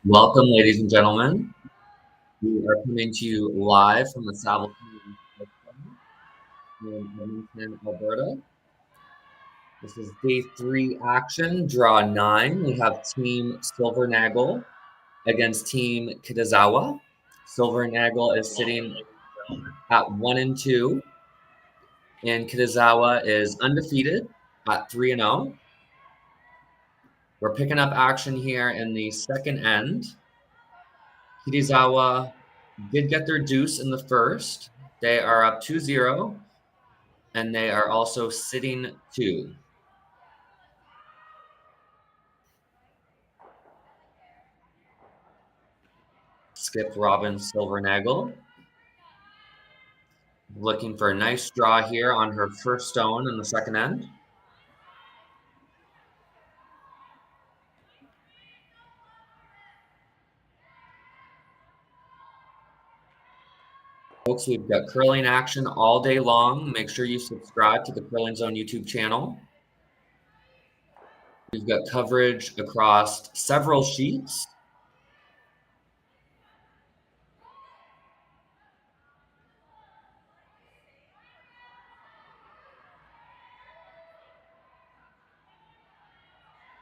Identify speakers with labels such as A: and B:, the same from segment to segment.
A: Welcome, ladies and gentlemen. We are coming to you live from the Saville Shootout in Edmonton, Alberta. This is day 3 action, draw 9. We have Team Silvernagle against Team Kitazawa. Silvernagle is sitting at 1-2, and Kitazawa is undefeated at 3-0. We're picking up action here in the second end. Kitazawa did get their deuce in the first. They are up 2-0, and they are also sitting 2. Skip Robyn Silvernagle. Looking for a nice draw here on her first stone in the second end. Folks, we've got curling action all day long. Make sure you subscribe to the Curling Zone YouTube channel. We've got coverage across several sheets.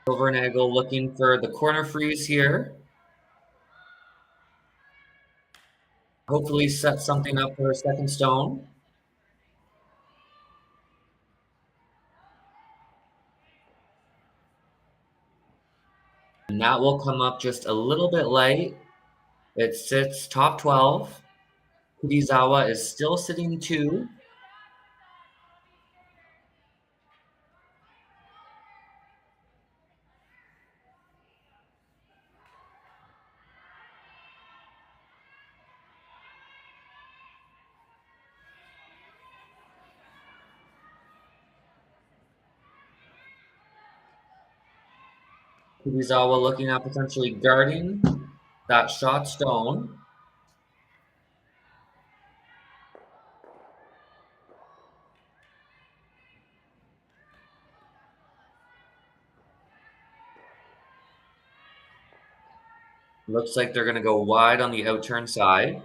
A: Silvernagle looking for the corner freeze here. Hopefully set something up for her second stone. And that will come up just a little bit late. It sits top 12. Kitazawa is still sitting 2. Kitazawa looking at potentially guarding that shot stone. Looks like they're going to go wide on the outturn side.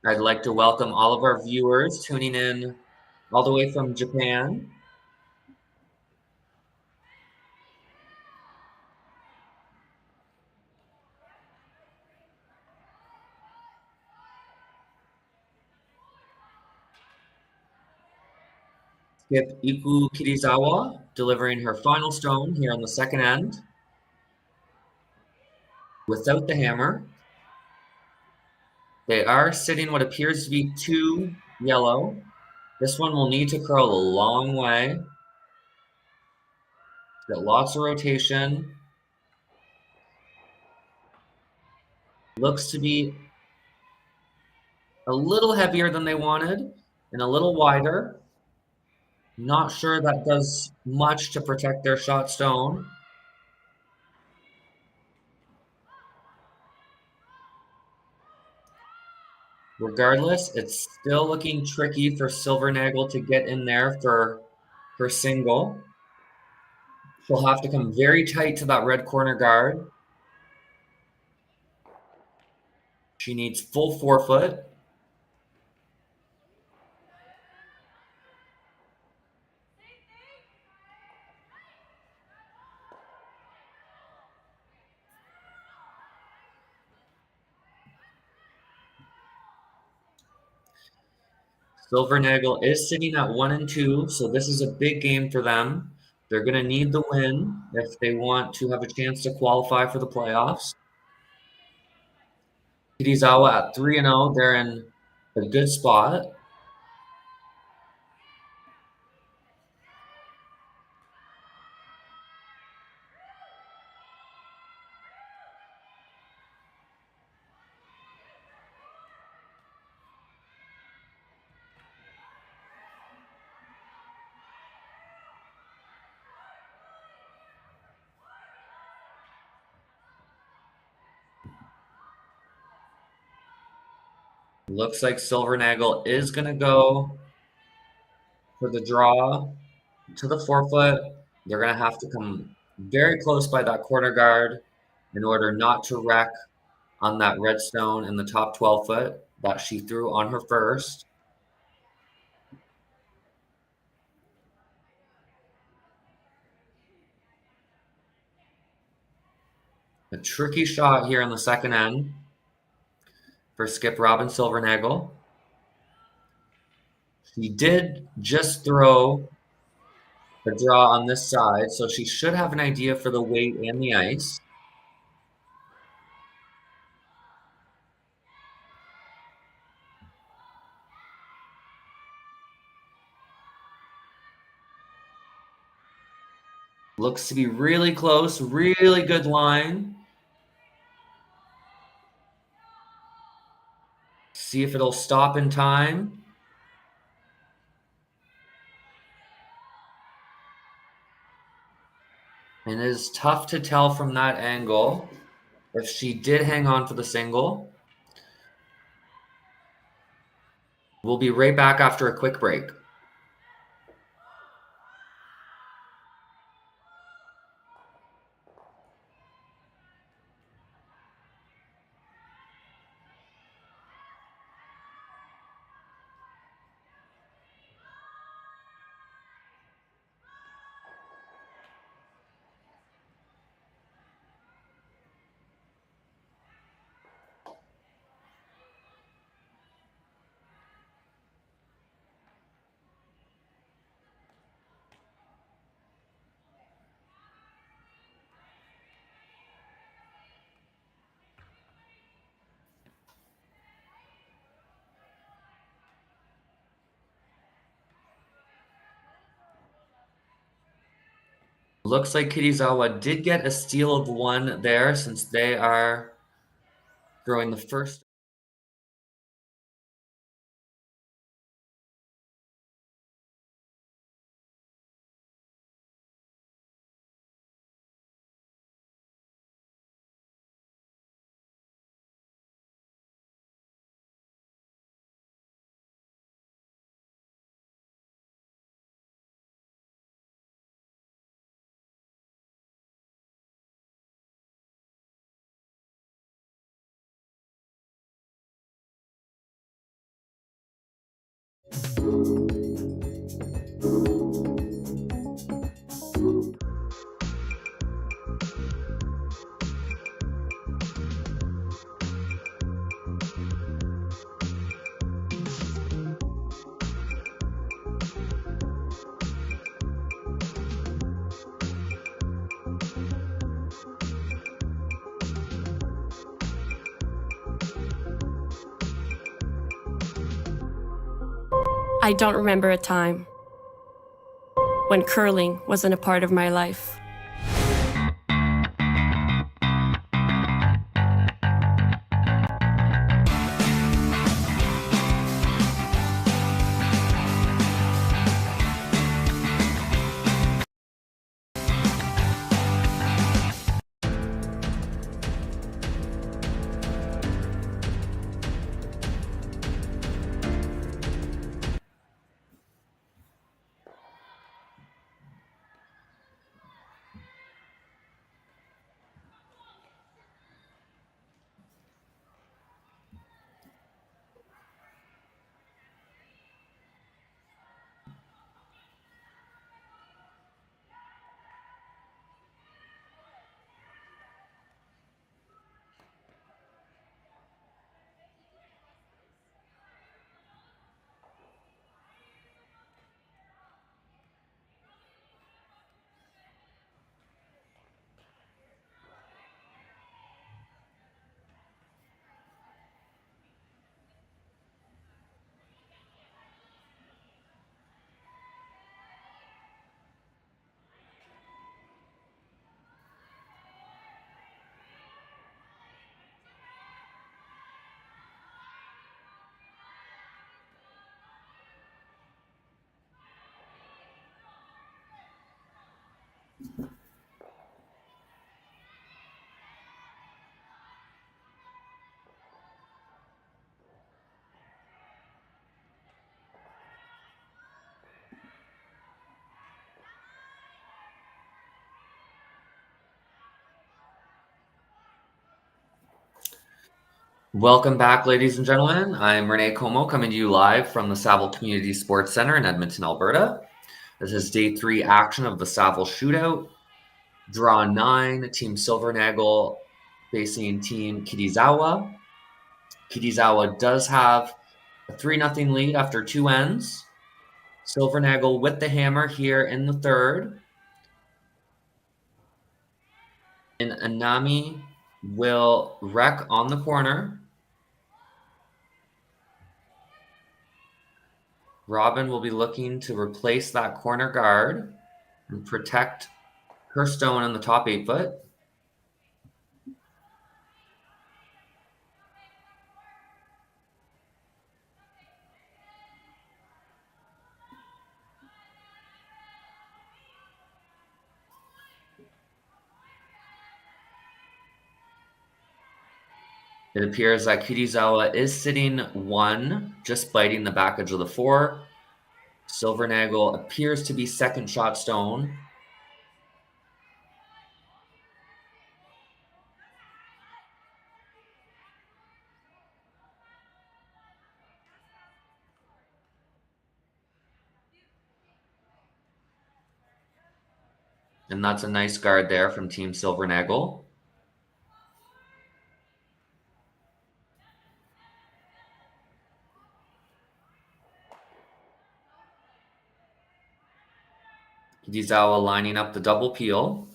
A: I'd like to welcome all of our viewers tuning in all the way from Japan. Skip Ikue Kitazawa delivering her final stone here on the second end without the hammer. They are sitting what appears to be 2 yellow. This one will need to curl a long way. Got lots of rotation. Looks to be a little heavier than they wanted and a little wider. Not sure that does much to protect their shot stone. Regardless, it's still looking tricky for Silvernagle to get in there for her single. She'll have to come very tight to that red corner guard. She needs full forefoot. Silvernagle is sitting at 1-2, so this is a big game for them. They're going to need the win if they want to have a chance to qualify for the playoffs. Kitazawa at 3-0, they're in a good spot. Looks like Silvernagle is going to go for the draw to the forefoot. They're going to have to come very close by that corner guard in order not to wreck on that red stone in the top 12 foot that she threw on her first. A tricky shot here in the second end for skip Robyn Silvernagle. She did just throw a draw on this side, so she should have an idea for the weight and the ice. Looks to be really close, really good line. See if it'll stop in time. And it is tough to tell from that angle if she did hang on for the single. We'll be right back after a quick break. Looks like Kitazawa did get a steal of one there since they are throwing the first.
B: I don't remember a time when curling wasn't a part of my life.
A: Welcome back, ladies and gentlemen. I'm Renee Como coming to you live from the Saville Community Sports Center in Edmonton, Alberta. This is day 3 action of the Saville Shootout. Draw 9, Team Silvernagle facing Team Kitazawa. Kitazawa does have a 3-0 lead after 2 ends. Silvernagle with the hammer here in the third. And Anami will wreck on the corner. Robyn will be looking to replace that corner guard and protect her stone on the top 8-foot. It appears that Kitazawa is sitting 1, just biting the back edge of the 4. Silvernagle appears to be second shot stone. And that's a nice guard there from Team Silvernagle. Kitazawa lining up the double peel.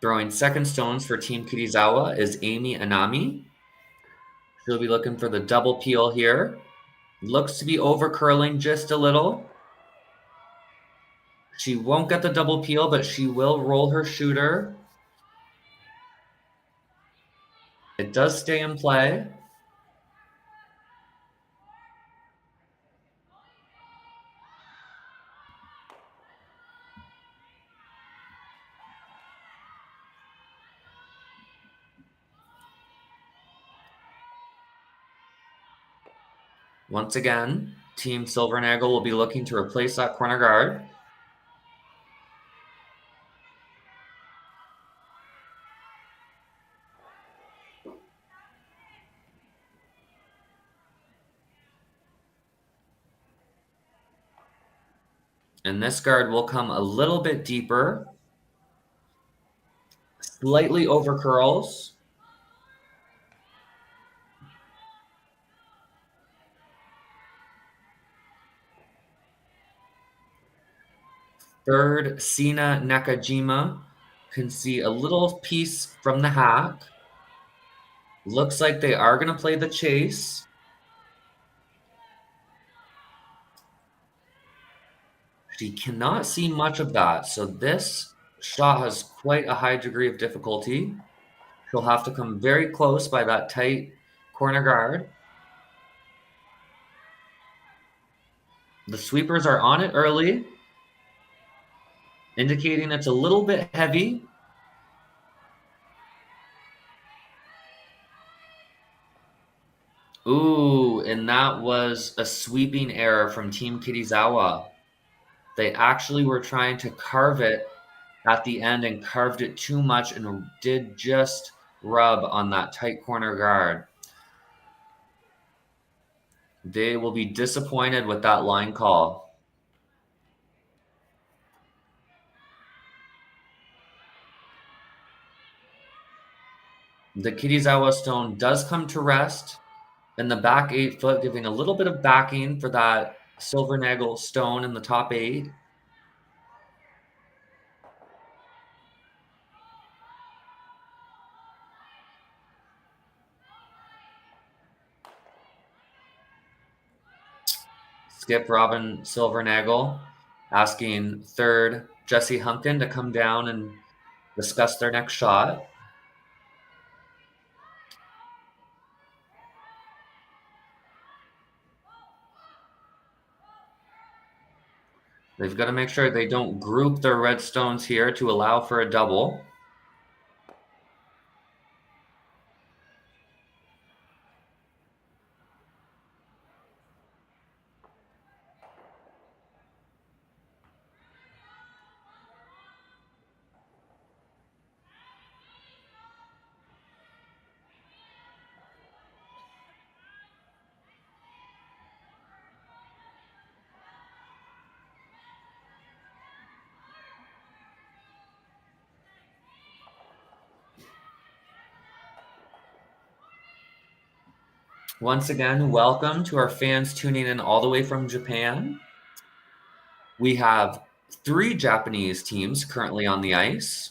A: Throwing second stones for Team Kitazawa is Amy Anami. She'll be looking for the double peel here. Looks to be over curling just a little. She won't get the double peel, but she will roll her shooter. It does stay in play. Once again, Team Silvernagle will be looking to replace that corner guard. And this guard will come a little bit deeper. Slightly over curls. Third, Sina Nakajima can see a little piece from the hack. Looks like they are going to play the chase. She cannot see much of that, so this shot has quite a high degree of difficulty. She'll have to come very close by that tight corner guard. The sweepers are on it early, indicating it's a little bit heavy. Ooh, and that was a sweeping error from Team Kitazawa. They actually were trying to carve it at the end and carved it too much and did just rub on that tight corner guard. They will be disappointed with that line call. The Kitazawa stone does come to rest in the back 8-foot, giving a little bit of backing for that Silvernagle stone in the top 8. Skip Robyn Silvernagle asking third Jesse Hunkin to come down and discuss their next shot. They've got to make sure they don't group their red stones here to allow for a double. Once again, welcome to our fans tuning in all the way from Japan. We have 3 Japanese teams currently on the ice.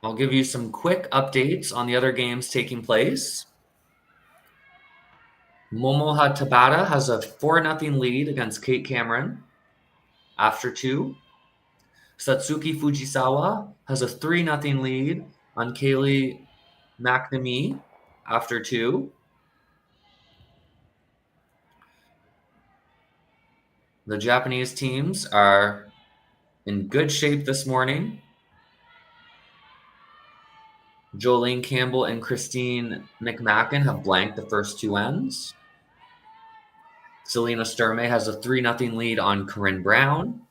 A: I'll give you some quick updates on the other games taking place. Momoha Tabata has a 4-0 lead against Kate Cameron after 2. Satsuki Fujisawa has a 3-0 lead on Kaylee McNamee after 2. The Japanese teams are in good shape this morning. Jolene Campbell and Christine McMacken have blanked the first 2 ends. Selena Sturmey has a 3-0 lead on Corinne Brown.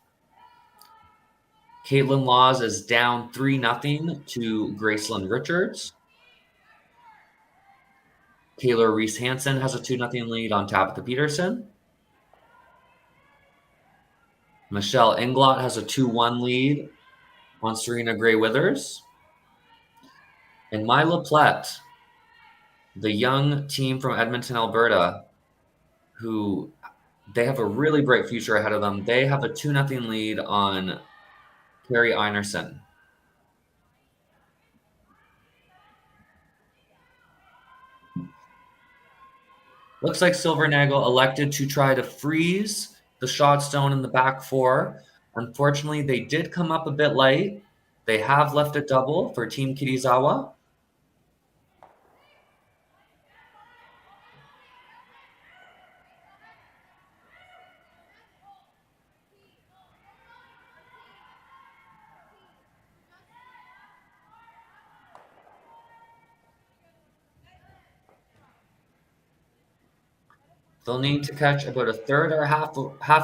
A: Caitlin Laws is down 3-0 to Gracelyn Richards. Taylor Reese Hansen has a 2-0 lead on Tabitha Peterson. Michelle Englot has a 2-1 lead on Serena Gray Withers. And Mila Plett, the young team from Edmonton, Alberta, who they have a really bright future ahead of them. They have a 2-0 lead on Carrie Einerson. Looks like Silvernagle elected to try to freeze the shot stone in the back 4. Unfortunately, they did come up a bit light. They have left a double for Team Kitazawa. They'll need to catch about a third or half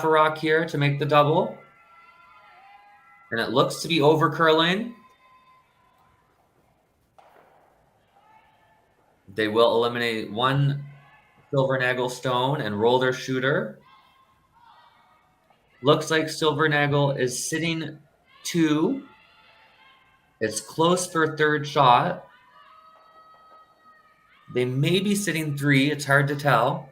A: a rock here to make the double. And it looks to be over curling. They will eliminate 1 Silvernagle stone and roll their shooter. Looks like Silvernagle is sitting 2. It's close for a third shot. They may be sitting 3. It's hard to tell.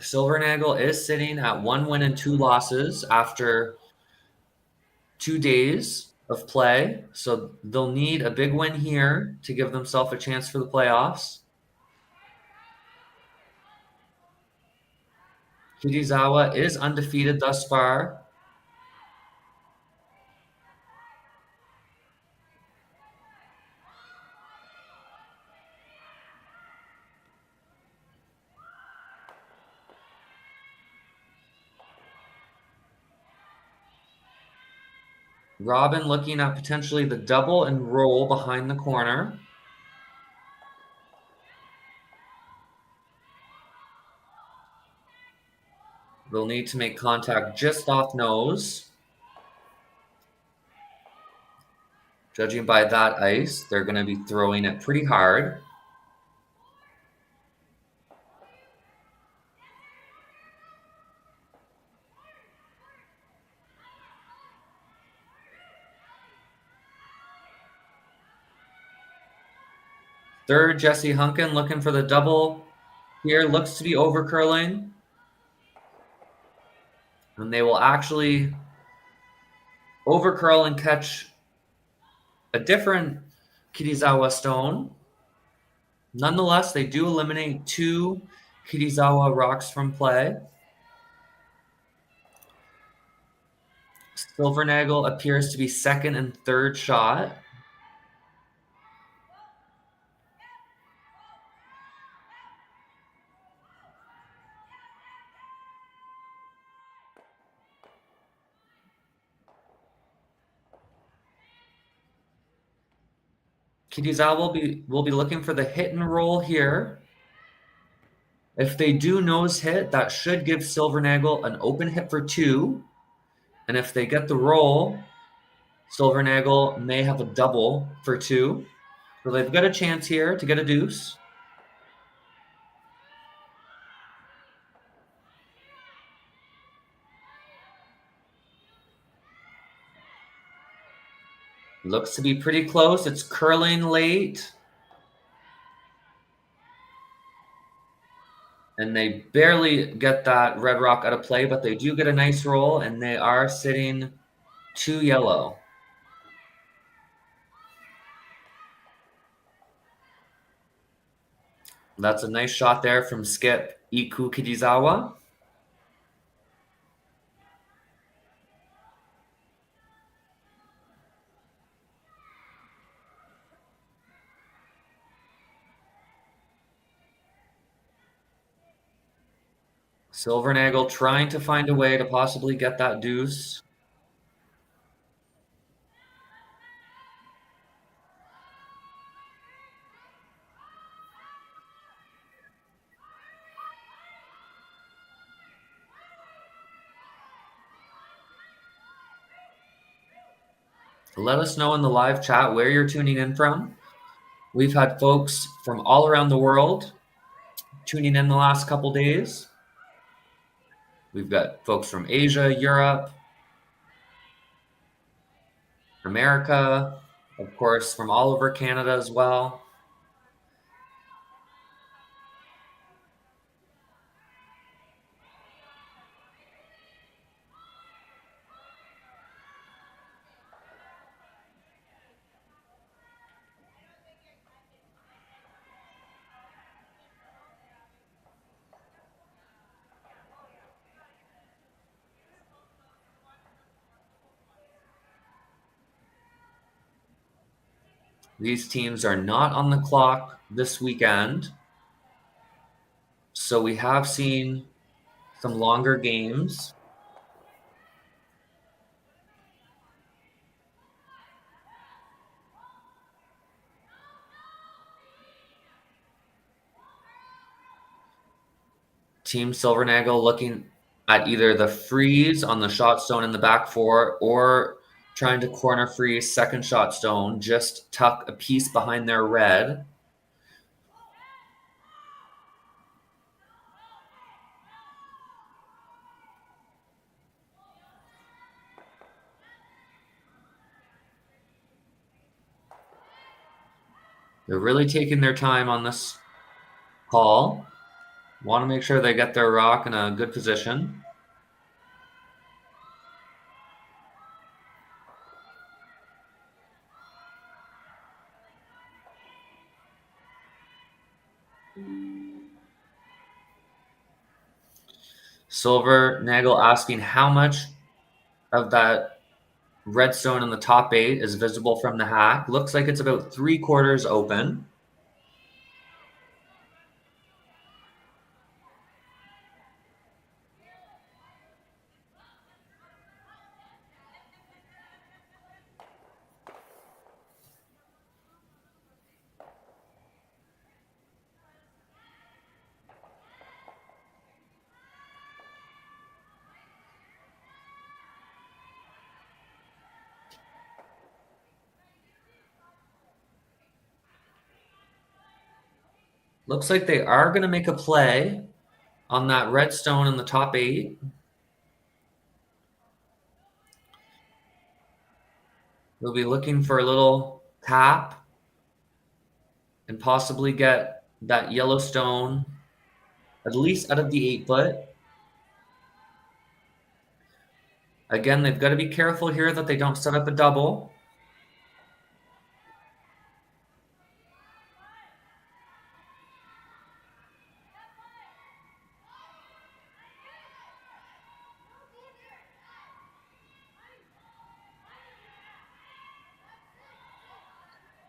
A: Silvernagle is sitting at 1 win and 2 losses after 2 days of play. So they'll need a big win here to give themselves a chance for the playoffs. Kitazawa is undefeated thus far. Robyn looking at potentially the double and roll behind the corner. They'll need to make contact just off nose. Judging by that ice, they're going to be throwing it pretty hard. Third, Jesse Hunkin looking for the double here. Looks to be over curling. And they will actually over curl and catch a different Kitazawa stone. Nonetheless, they do eliminate 2 Kitazawa rocks from play. Silvernagle appears to be second and third shot. Kitazawa will be looking for the hit and roll here. If they do nose hit, that should give Silvernagle an open hit for 2. And if they get the roll, Silvernagle may have a double for 2. So they've got a chance here to get a deuce. Looks to be pretty close. It's curling late. And they barely get that red rock out of play, but they do get a nice roll, and they are sitting 2 yellow. That's a nice shot there from skip Ikue Kitazawa. Silvernagle trying to find a way to possibly get that deuce. Let us know in the live chat where you're tuning in from. We've had folks from all around the world tuning in the last couple days. We've got folks from Asia, Europe, America, of course, from all over Canada as well. These teams are not on the clock this weekend. So we have seen some longer games. Team Silvernagle looking at either the freeze on the shot stone in the back 4 or trying to corner freeze second shot stone, just tuck a piece behind their red. They're really taking their time on this call. Want to make sure they get their rock in a good position. Silvernagle asking how much of that redstone in the top 8 is visible from the hack. Looks like it's about 3/4 open. Looks like they are going to make a play on that redstone in the top 8. We'll be looking for a little tap and possibly get that yellow stone at least out of the 8-foot. Again, they've got to be careful here that they don't set up a double.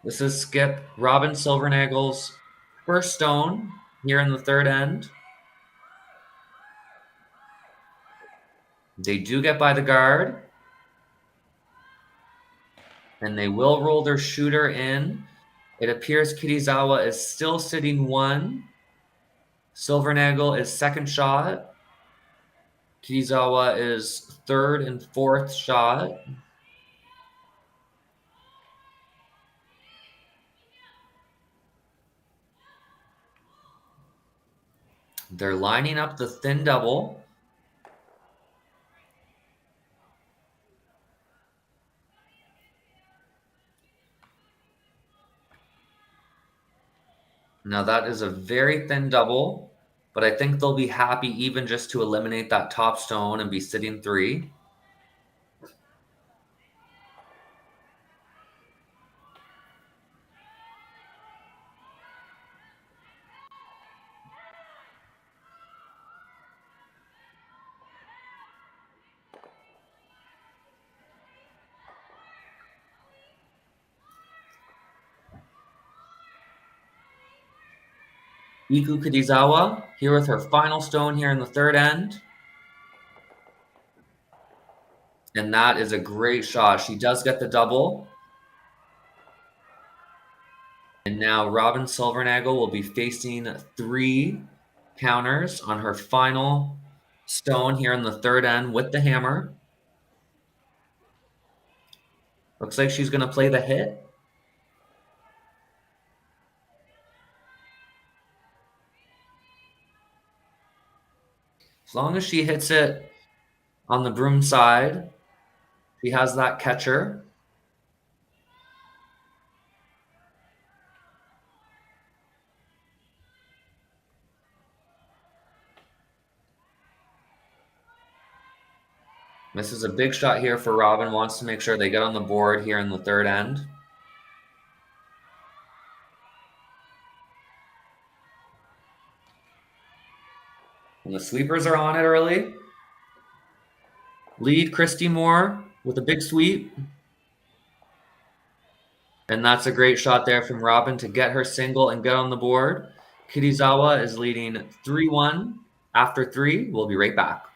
A: This is skip Robyn Silvernagle's first stone here in the third end. They do get by the guard. And they will roll their shooter in. It appears Kitazawa is still sitting 1. Silvernagle is second shot. Kitazawa is third and fourth shot. They're lining up the thin double. Now that is a very thin double, but I think they'll be happy even just to eliminate that top stone and be sitting 3. Ikue Kitazawa here with her final stone here in the third end. And that is a great shot. She does get the double. And now Robyn Silvernagle will be facing 3 counters on her final stone here in the third end with the hammer. Looks like she's going to play the hit. As long as she hits it on the broom side, she has that catcher. This is a big shot here for Robyn. Wants to make sure they get on the board here in the third end. And the sweepers are on it early. Lead Christy Moore with a big sweep. And that's a great shot there from Robyn to get her single and get on the board. Kitazawa is leading 3-1 after 3. We'll be right back.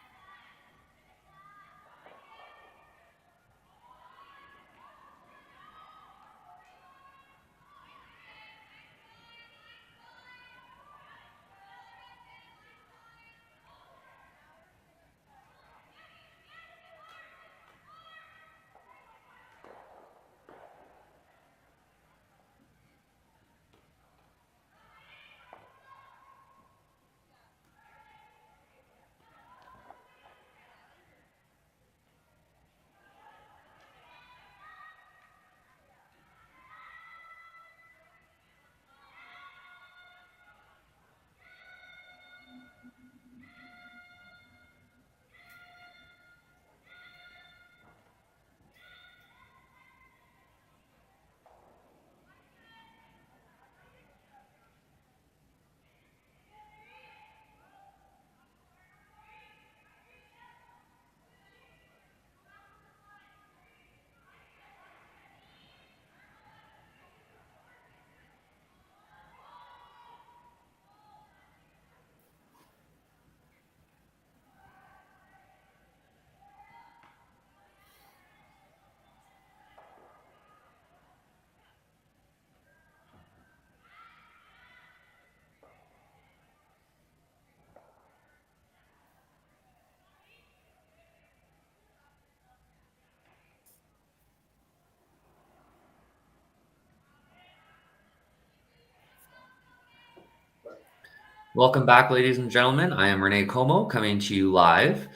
A: Welcome back, ladies and gentlemen. I am Renee Como, coming to you live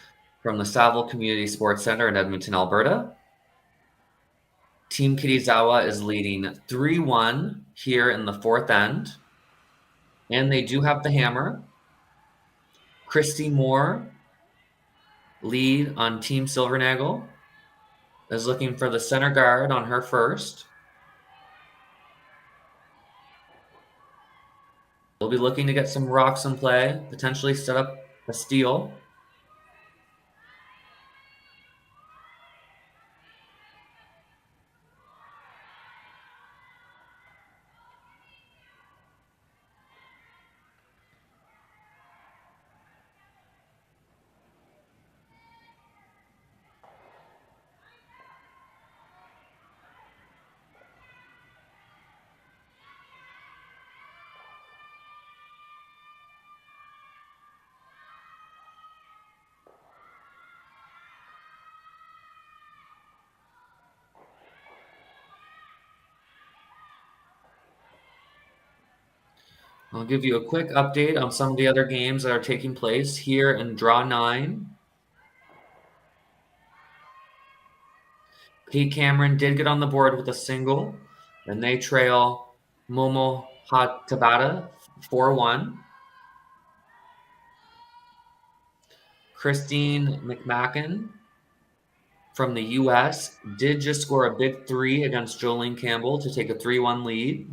A: from the Saville Community Sports Center in Edmonton, Alberta. Team Kitazawa is leading 3-1 here in the fourth end. And they do have the hammer. Christy Moore, lead on Team Silvernagle, is looking for the center guard on her first. They'll be looking to get some rocks in play, potentially set up a steal. I'll give you a quick update on some of the other games that are taking place here in Draw 9. Pete Cameron did get on the board with a single, and they trail Momo Tabata 4-1. Christine McMacken from the U.S. did just score a big 3 against Jolene Campbell to take a 3-1 lead.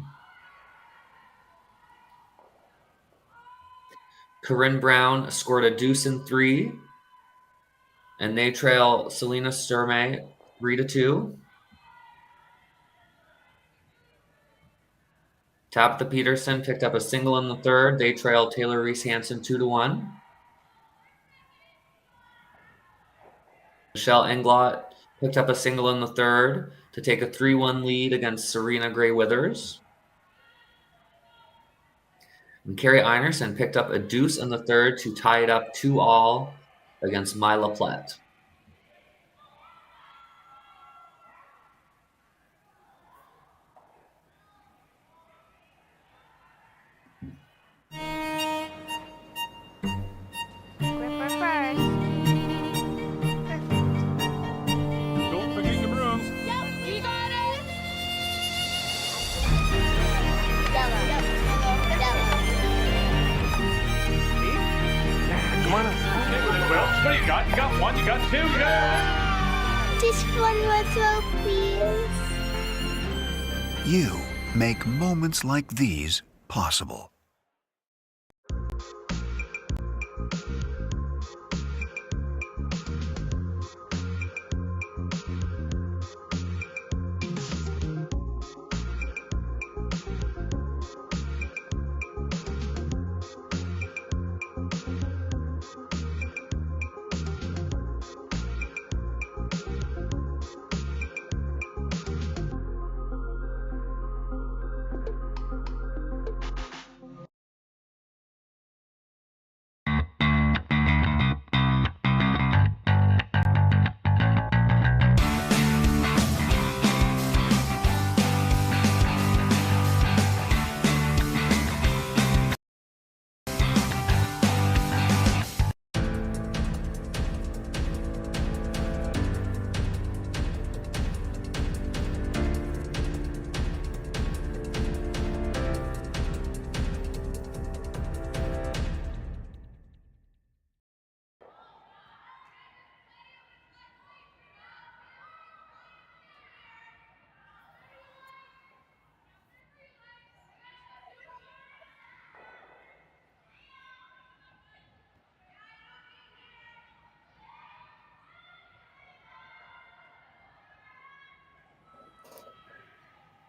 A: Corinne Brown scored a deuce in 3, and they trail Selena Sturmay 3-2. Tabitha Peterson picked up a single in the third. They trail Taylor Reese Hansen 2-1. Michelle Englot picked up a single in the third to take a 3-1 lead against Serena Gray Withers. And Carrie Einerson picked up a deuce in the third to tie it up 2-all against Mila Platt.
C: Gripper first.
D: Don't forget your brooms.
C: You got it.
D: Come on up. Okay, well, what do you got? You got one, you got two, you got...
C: Just one little, please.
E: You make moments like these possible.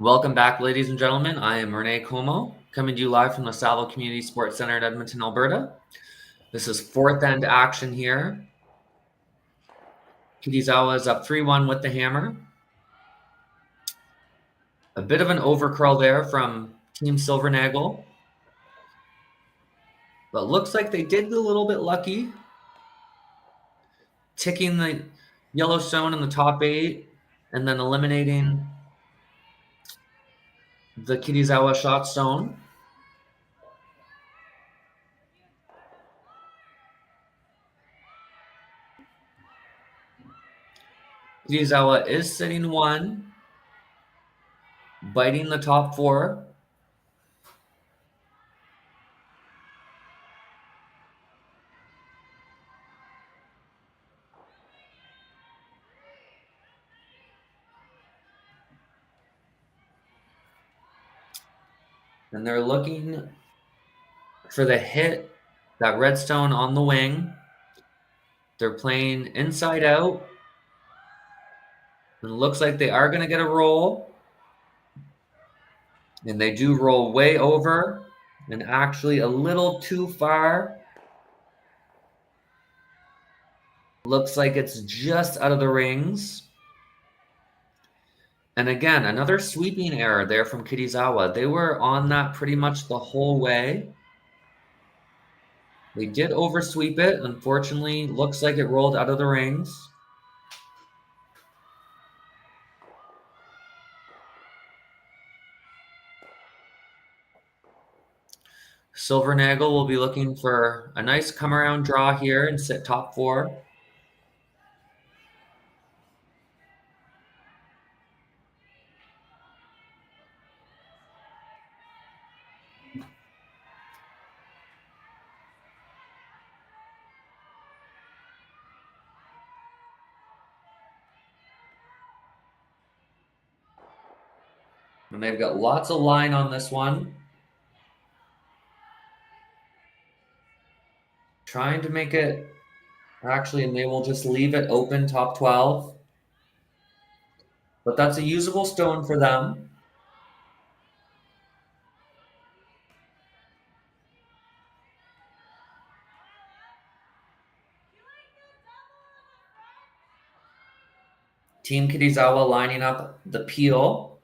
A: Welcome back, ladies and gentlemen. I am Renee Como, coming to you live from the Saville Community Sports Center in Edmonton, Alberta. This is fourth end action here. Kitazawa is up 3-1 with the hammer. A bit of an overcurl there from Team Silvernagle. But looks like they did get a little bit lucky. Ticking the yellow stone in the top 8 and then eliminating the Kitazawa shot stone. Kitazawa is sitting 1, biting the top 4. And they're looking for the hit, that redstone on the wing. They're playing inside out. And it looks like they are going to get a roll. And they do roll way over and actually a little too far. Looks like it's just out of the rings. And again, another sweeping error there from Kitazawa. They were on that pretty much the whole way. They did oversweep it. Unfortunately, looks like it rolled out of the rings. Silvernagle will be looking for a nice come around draw here and sit top 4. And they've got lots of line on this one. Trying to make it, actually, and they will just leave it open top 12. But that's a usable stone for them. Team Kitazawa lining up the peel.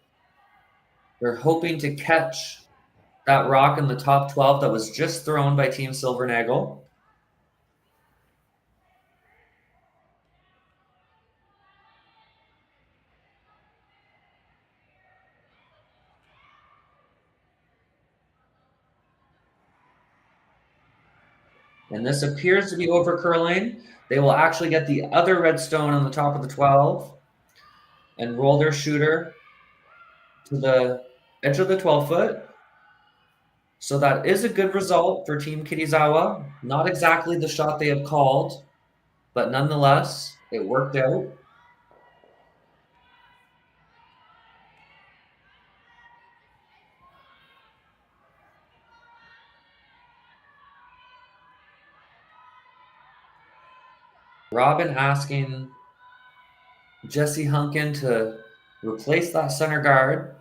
A: They're hoping to catch that rock in the top 12 that was just thrown by Team Silvernagle. And this appears to be over curling. They will actually get the other red stone on the top of the 12 and roll their shooter to the edge of the 12-foot. So that is a good result for Team Kitazawa. Not exactly the shot they have called, but nonetheless, it worked out. Robyn asking Jesse Hunkin to replace that center guard.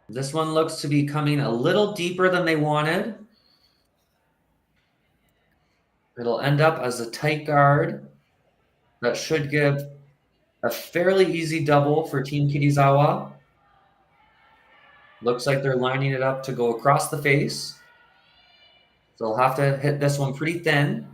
A: This one looks to be coming a little deeper than they wanted. It'll end up as a tight guard. That should give a fairly easy double for Team Kitazawa. Looks like they're lining it up to go across the face. So they'll have to hit this one pretty thin.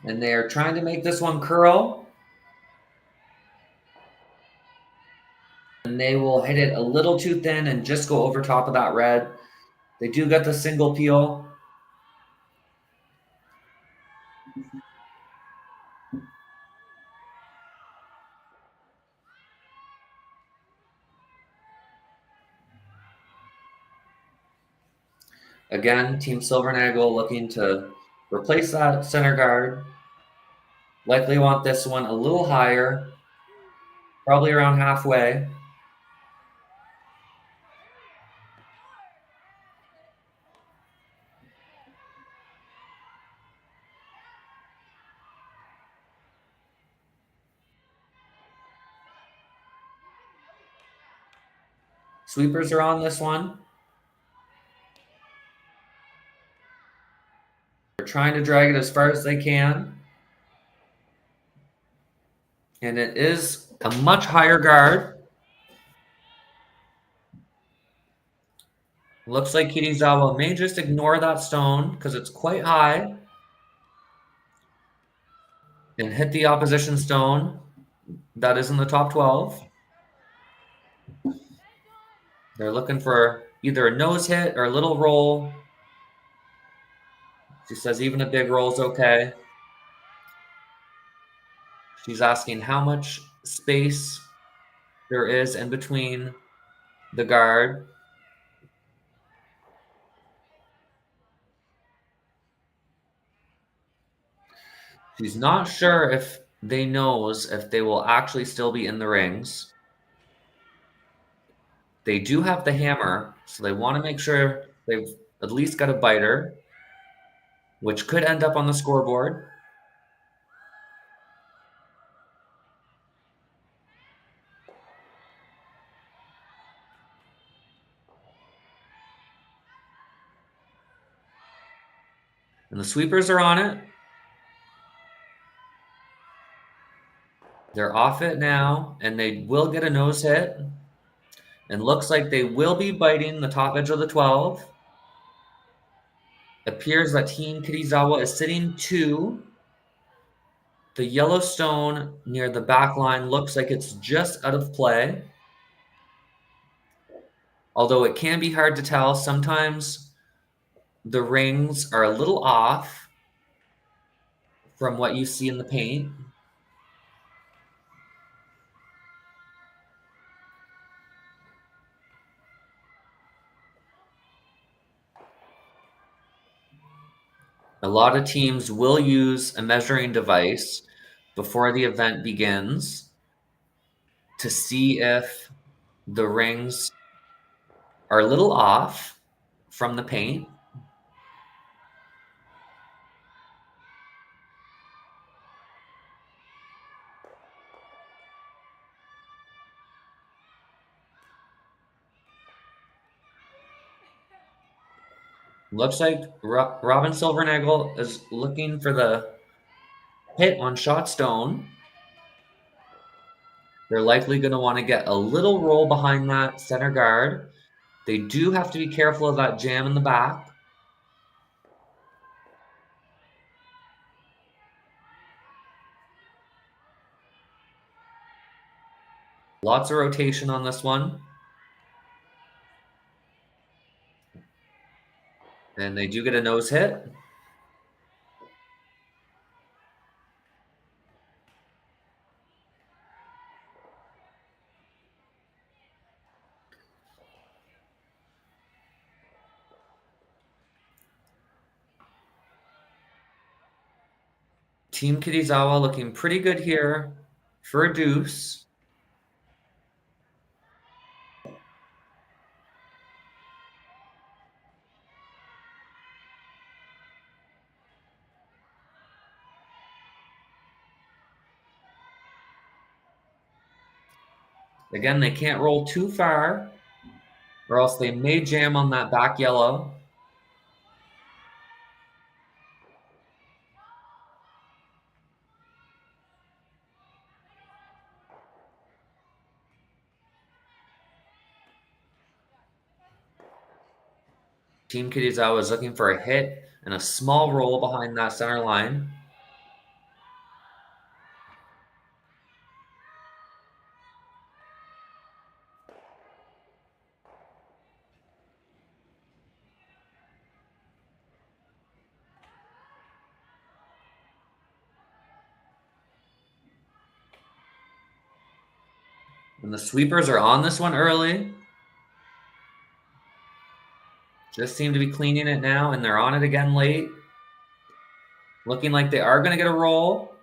A: And they're trying to make this one curl. And they will hit it a little too thin and just go over top of that red. They do get the single peel. Again, Team Silvernagle looking to replace that center guard. Likely want this one a little higher, probably around halfway. Sweepers are on this one. They're trying to drag it as far as they can. And it is a much higher guard. Looks like Kitazawa may just ignore that stone because it's quite high. And hit the opposition stone. That is in the top 12. They're looking for either a nose hit or a little roll. She says even a big roll is okay. She's asking how much space there is in between the guard. She's not sure if they knows if they will actually still be in the rings. They do have the hammer, so they want to make sure they've at least got a biter, which could end up on the scoreboard. And the sweepers are on it. They're off it now, and they will get a nose hit. And looks like they will be biting the top edge of the 12. Appears that Team Kitazawa is sitting 2. The yellow stone near the back line looks like it's just out of play. Although it can be hard to tell. Sometimes the rings are a little off from what you see in the paint. A lot of teams will use a measuring device before the event begins to see if the rings are a little off from the paint. Looks like Robyn Silvernagle is looking for the hit on shot stone. They're likely going to want to get a little roll behind that center guard. They do have to be careful of that jam in the back. Lots of rotation on this one. And they do get a nose hit. Team Kitazawa looking pretty good here for a deuce. Again, they can't roll too far, or else they may jam on that back yellow. Team Kitazawa is looking for a hit and a small roll behind that center line. And the sweepers are on this one early. Just seem to be cleaning it now, and they're on it again late. Looking like they are going to get a roll.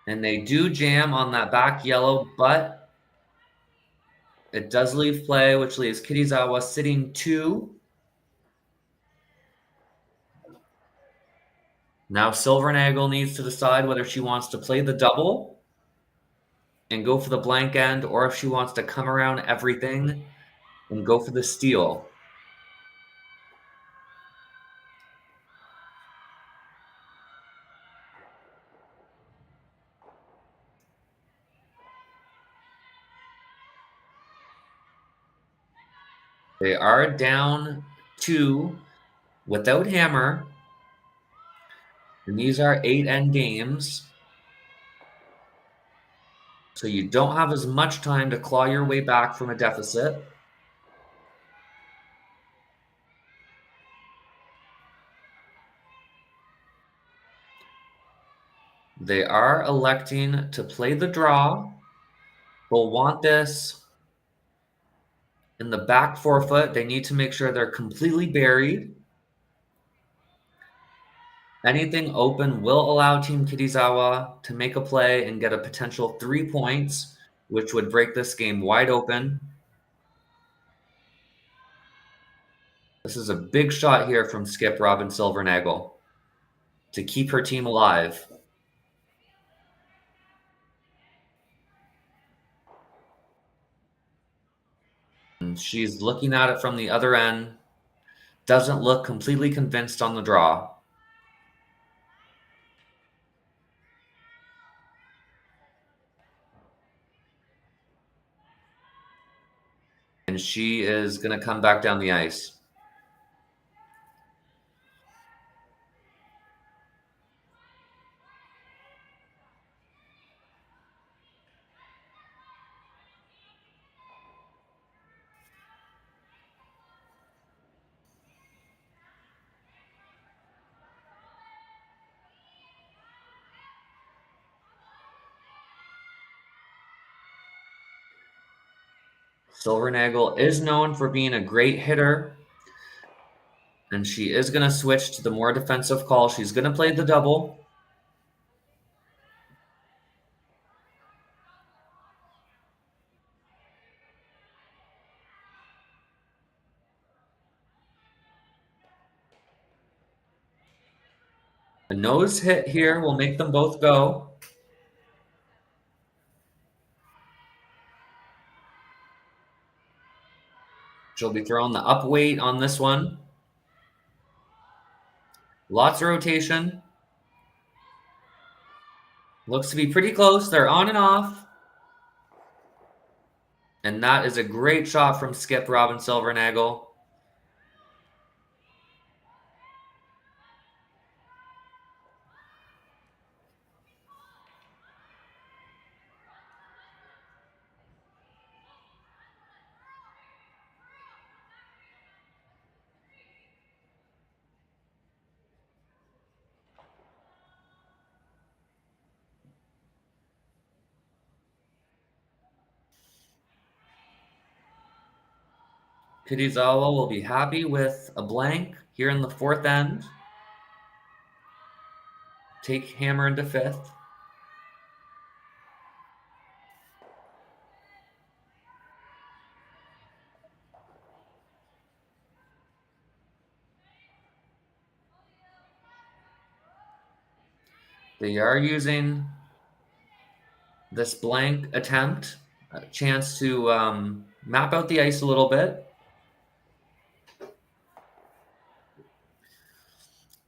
A: And they do jam on that back yellow, but it does leave play, which leaves Kitazawa sitting 2. Now Silvernagle needs to decide whether she wants to play the double and go for the blank end, or if she wants to come around everything and go for the steal. They are down 2 without hammer. And these are 8-end games. So you don't have as much time to claw your way back from a deficit. They are electing to play the draw. They'll want this In the back forefoot, they need to make sure they're completely buried. Anything open will allow Team Kitazawa to make a play and get a potential 3 points, which would break this game wide open. This is a big shot here from skip Robyn Silvernagle to keep her team alive. And she's looking at it from the other end. Doesn't look completely convinced on the draw. And she is going to come back down the ice. Silvernagle is known for being a great hitter, and she is going to switch to the more defensive call. She's going to play the double. A nose hit here will make them both go. She'll be throwing the up weight on this one. Lots of rotation. Looks to be pretty close. They're on and off. And that is a great shot from skip Robyn Silvernagle. Kitazawa will be happy with a blank here in the fourth end. Take hammer into fifth. They are using this blank attempt, a chance to map out the ice a little bit.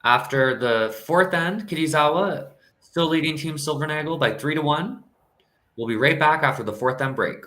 A: After the fourth end, Kitazawa still leading Team Silvernagle by 3-1. We'll be right back after the fourth end break.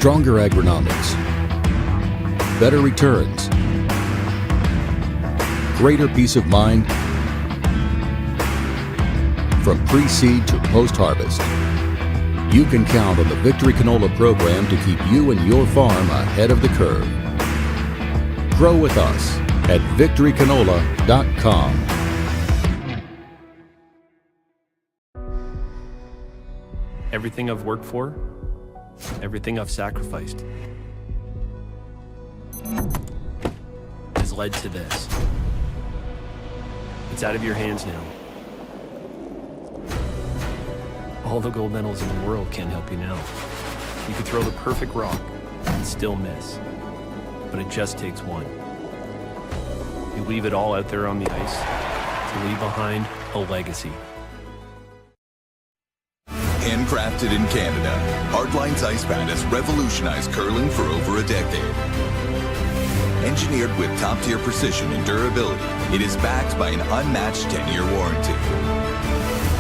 F: Stronger agronomics, better returns, greater peace of mind from pre-seed to post-harvest. You can count on the Victory Canola program to keep you and your farm ahead of the curve. Grow with us at victorycanola.com.
G: Everything I've worked for, everything I've sacrificed, has led to this. It's out of your hands now. All the gold medals in the world can't help you now. You could throw the perfect rock and still miss, but it just takes one. You leave it all out there on the ice to leave behind a legacy.
H: Handcrafted in Canada, Hardline's Ice Pad has revolutionized curling for over a decade. Engineered with top-tier precision and durability, it is backed by an unmatched 10-year warranty.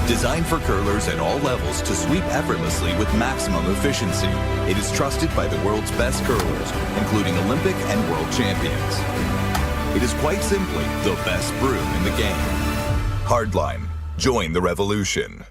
H: Designed for curlers at all levels to sweep effortlessly with maximum efficiency, it is trusted by the world's best curlers, including Olympic and world champions. It is quite simply the best broom in the game. Hardline. Join the revolution.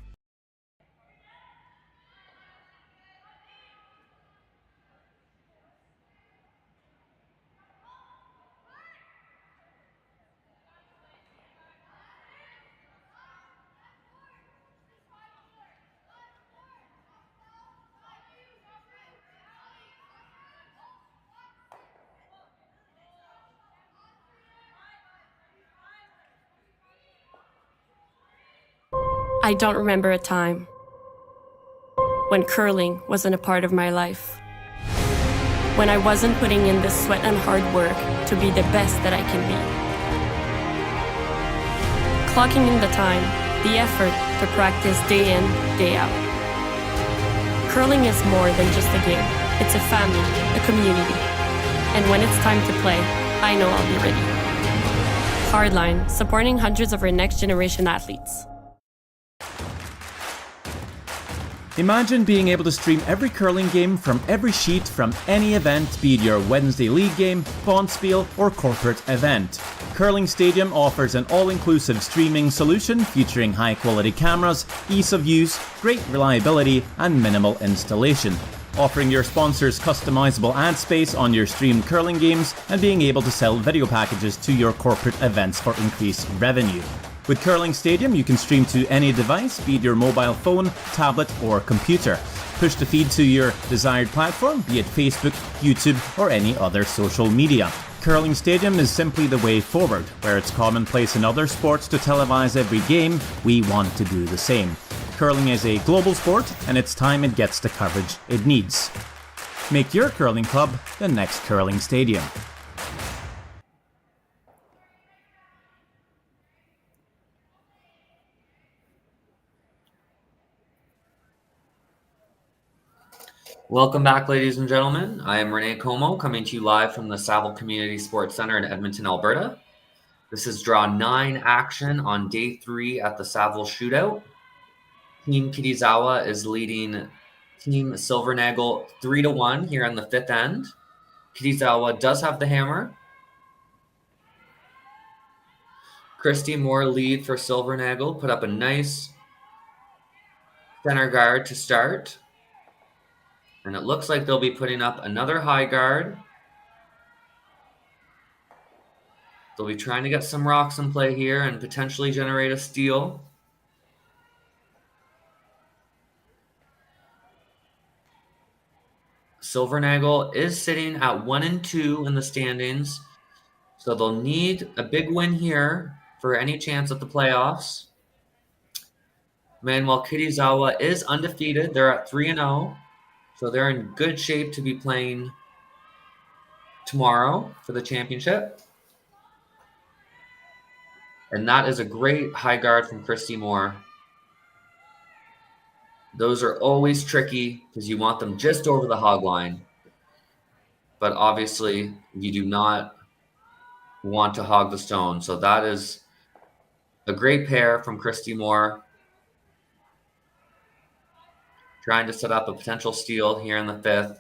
B: I don't remember a time when curling wasn't a part of my life. When I wasn't putting in the sweat and hard work to be the best that I can be. Clocking in the time, the effort to practice day in, day out. Curling is more than just a game. It's a family, a community. And when it's time to play, I know I'll be ready. Hardline, supporting hundreds of our next generation athletes.
I: Imagine being able to stream every curling game from every sheet from any event, be it your Wednesday league game, bonspiel, or corporate event. Curling Stadium offers an all-inclusive streaming solution featuring high-quality cameras, ease of use, great reliability, and minimal installation. Offering your sponsors customizable ad space on your streamed curling games and being able to sell video packages to your corporate events for increased revenue. With Curling Stadium, you can stream to any device, be it your mobile phone, tablet, or computer. Push the feed to your desired platform, be it Facebook, YouTube, or any other social media. Curling Stadium is simply the way forward. Where it's commonplace in other sports to televise every game, we want to do the same. Curling is a global sport, and it's time it gets the coverage it needs. Make your curling club the next Curling Stadium.
A: Welcome back, ladies and gentlemen. I am Rene Como, coming to you live from the Saville Community Sports Center in Edmonton, Alberta. This is Draw 9 action on Day 3 at the Saville Shootout. Team Kitazawa is leading Team Silvernagle 3-1 here on the 5th end. Kitazawa does have the hammer. Christy Moore lead for Silvernagle, put up a nice center guard to start. And it looks like they'll be putting up another high guard. They'll be trying to get some rocks in play here and potentially generate a steal. Silvernagle is sitting at 1-2 in the standings, so they'll need a big win here for any chance at the playoffs. Meanwhile, Kitazawa is undefeated. They're at 3-0. So they're in good shape to be playing tomorrow for the championship. And that is a great high guard from Christy Moore. Those are always tricky because you want them just over the hog line. But obviously, you do not want to hog the stone. So that is a great pair from Christy Moore. Trying to set up a potential steal here in the 5th.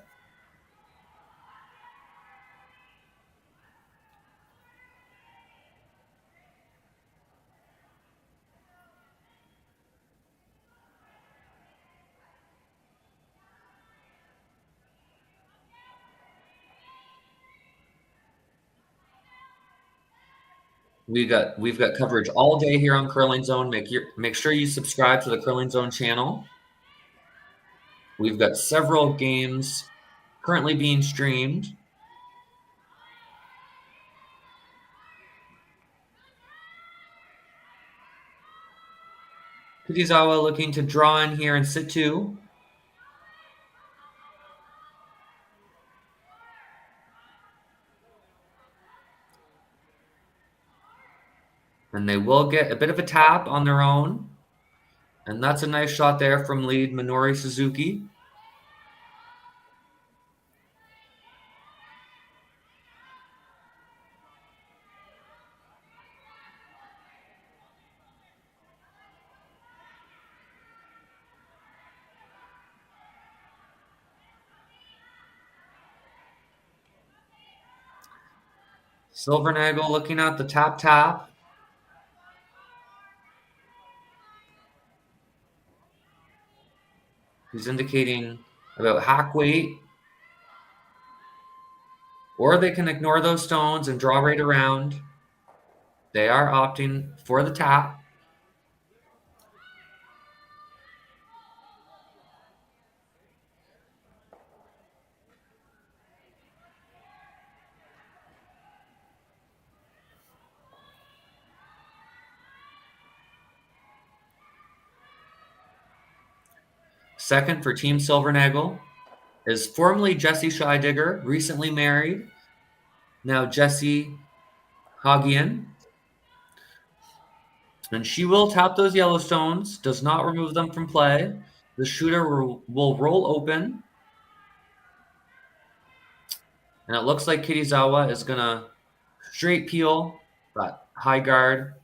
A: we've got coverage all day here on Curling Zone. Make sure you subscribe to the Curling Zone channel. We've got several games currently being streamed. Kitazawa looking to draw in here and sit two. And they will get a bit of a tap on their own. And that's a nice shot there from lead Minori Suzuki. Silvernagle looking at the tap. He's indicating about hack weight. Or they can ignore those stones and draw right around. They are opting for the tap. Second for Team Silvernagle is formerly Jesse Scheidigger, recently married. Now Jesse Hagian. And she will tap those yellow stones, does not remove them from play. The shooter will roll open. And it looks like Kitazawa is going to straight peel that high guard.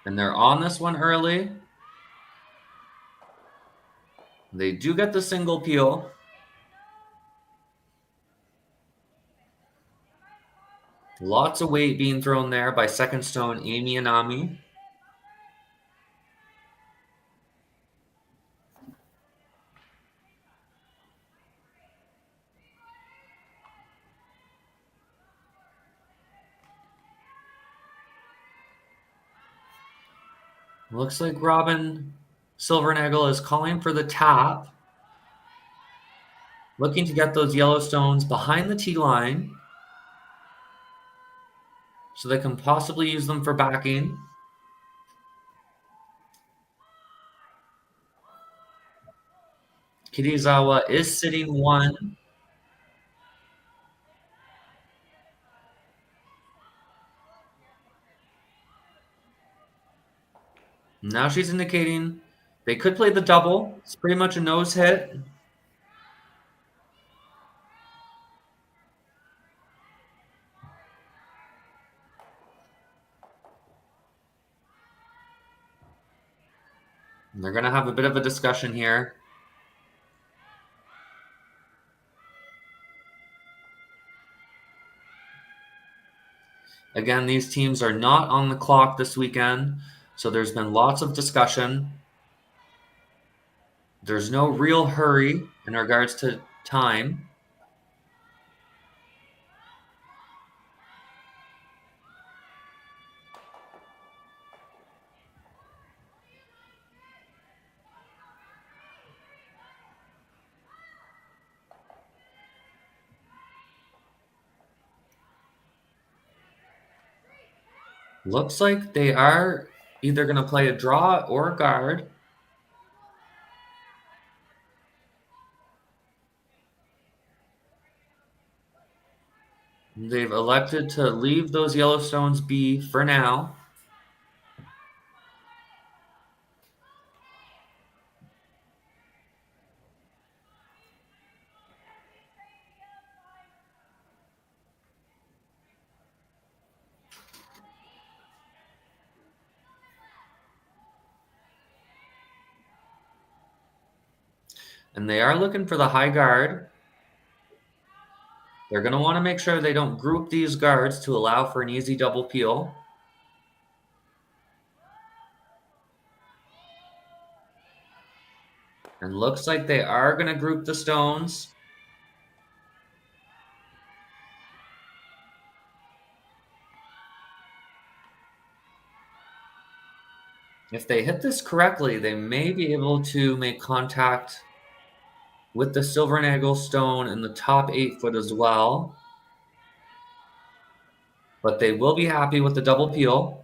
A: And they're on this one early. They do get the single peel. Lots of weight being thrown there by second stone Amy Anami. Looks like Robyn Silvernagle is calling for the tap. Looking to get those yellow stones behind the tee line so they can possibly use them for backing. Kitazawa is sitting one. Now she's indicating they could play the double. It's pretty much a nose hit. And they're going to have a bit of a discussion here. Again, these teams are not on the clock this weekend, so there's been lots of discussion. There's no real hurry in regards to time. Looks like they are either going to play a draw or a guard. They've elected to leave those Yellowstones be for now. And they are looking for the high guard. They're going to want to make sure they don't group these guards to allow for an easy double peel. And looks like they are going to group the stones. If they hit this correctly, they may be able to make contact with the Silvernagle stone in the top 8 foot as well. But they will be happy with the double peel.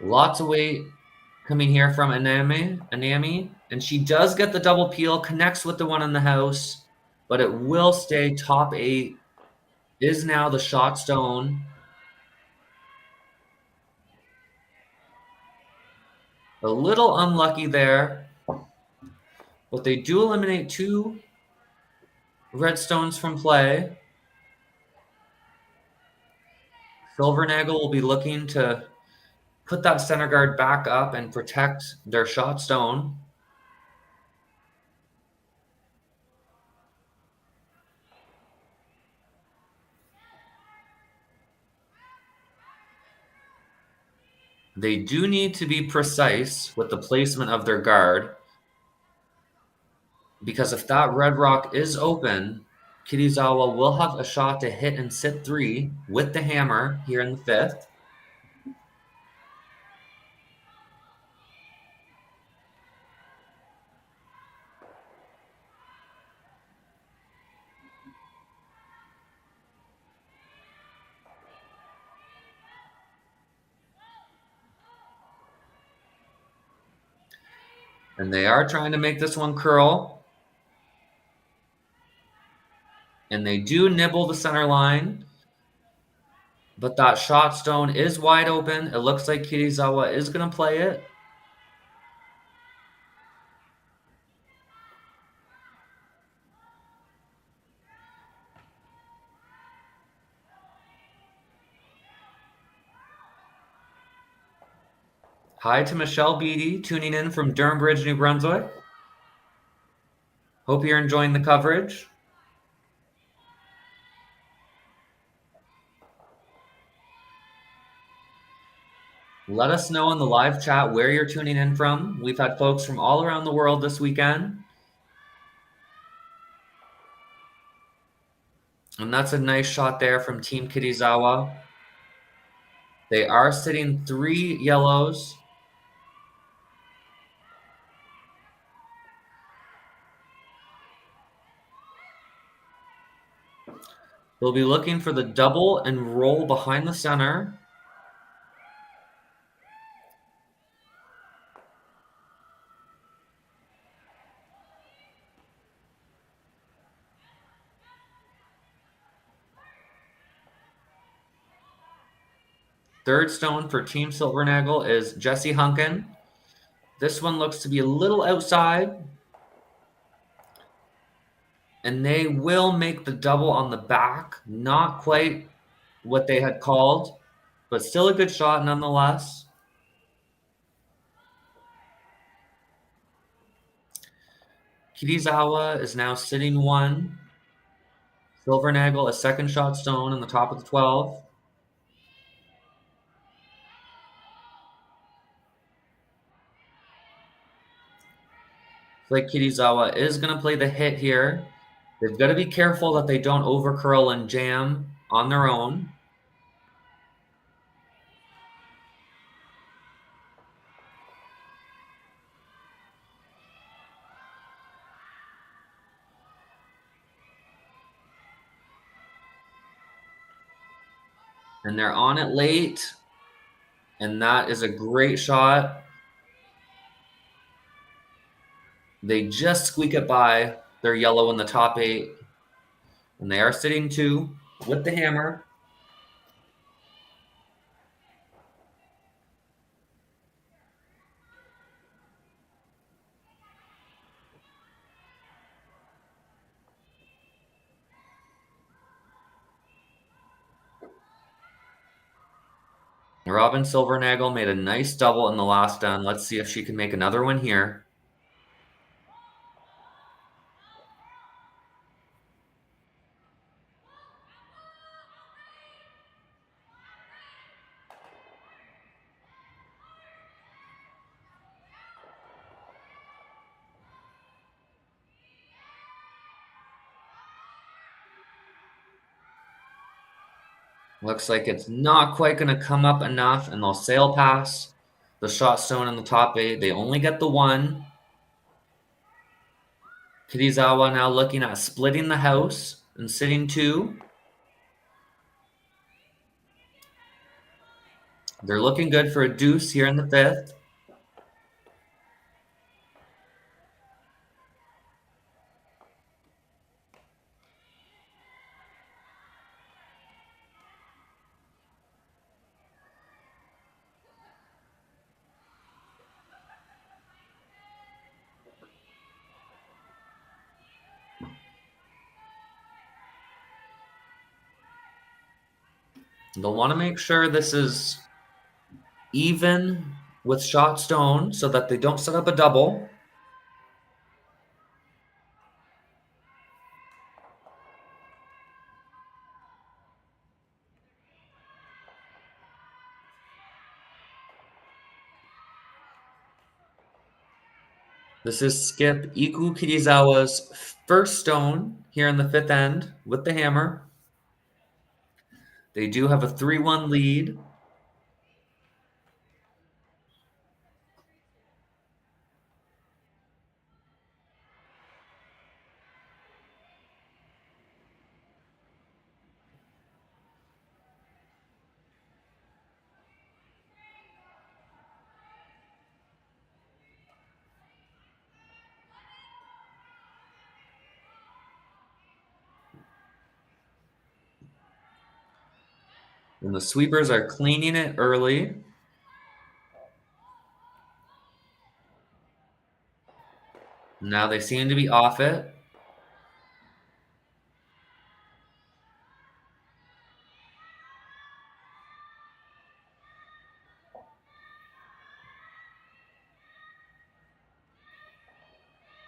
A: Lots of weight coming here from Anami, and she does get the double peel, connects with the one in the house, but it will stay top 8, is now the shot stone. A little unlucky there, but they do eliminate 2 red stones from play. Silvernagle will be looking to put that center guard back up and protect their shot stone. They do need to be precise with the placement of their guard, because if that red rock is open, Kitazawa will have a shot to hit and sit 3 with the hammer here in the 5th. And they are trying to make this one curl. And they do nibble the center line. But that shot stone is wide open. It looks like Kitazawa is going to play it. Hi to Michelle Beatty, tuning in from Durham Bridge, New Brunswick. Hope you're enjoying the coverage. Let us know in the live chat where you're tuning in from. We've had folks from all around the world this weekend. And that's a nice shot there from Team Kitazawa. They are sitting 3 yellows. They'll be looking for the double and roll behind the center. Third stone for Team Silvernagle is Jesse Hunkin. This one looks to be a little outside. And they will make the double on the back. Not quite what they had called, but still a good shot nonetheless. Kitazawa is now sitting 1. Silvernagle a second shot stone on the top of the 12. Like Kitazawa is going to play the hit here. They've got to be careful that they don't overcurl and jam on their own. And they're on it late. And that is a great shot. They just squeak it by. They're yellow in the top 8. And they are sitting 2 with the hammer. Robyn Silvernagle made a nice double in the last end. Let's see if she can make another one here. Looks like it's not quite going to come up enough, and they'll sail past the shot stone in the top 8. They only get the 1. Kitazawa now looking at splitting the house and sitting 2. They're looking good for a deuce here in the 5th. They'll want to make sure this is even with shot stone so that they don't set up a double. This is skip Ikue Kitazawa's first stone here in the 5th end with the hammer. They do have a 3-1 lead. And the sweepers are cleaning it early. Now they seem to be off it.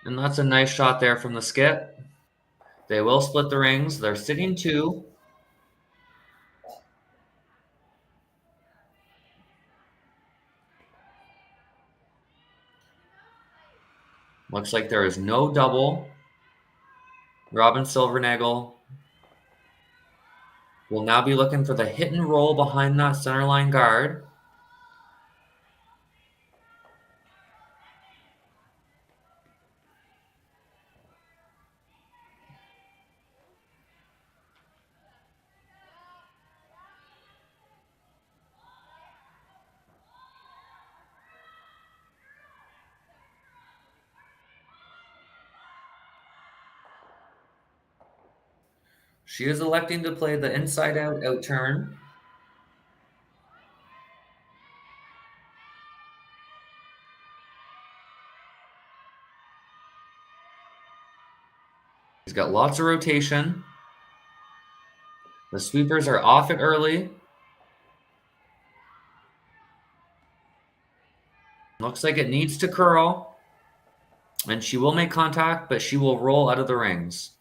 A: And that's a nice shot there from the skip. They will split the rings. They're sitting 2. Looks like there is no double. Robyn Silvernagle will now be looking for the hit and roll behind that centerline guard. She is electing to play the inside-out out turn. He's got lots of rotation. The sweepers are off it early. Looks like it needs to curl. And she will make contact, but she will roll out of the rings.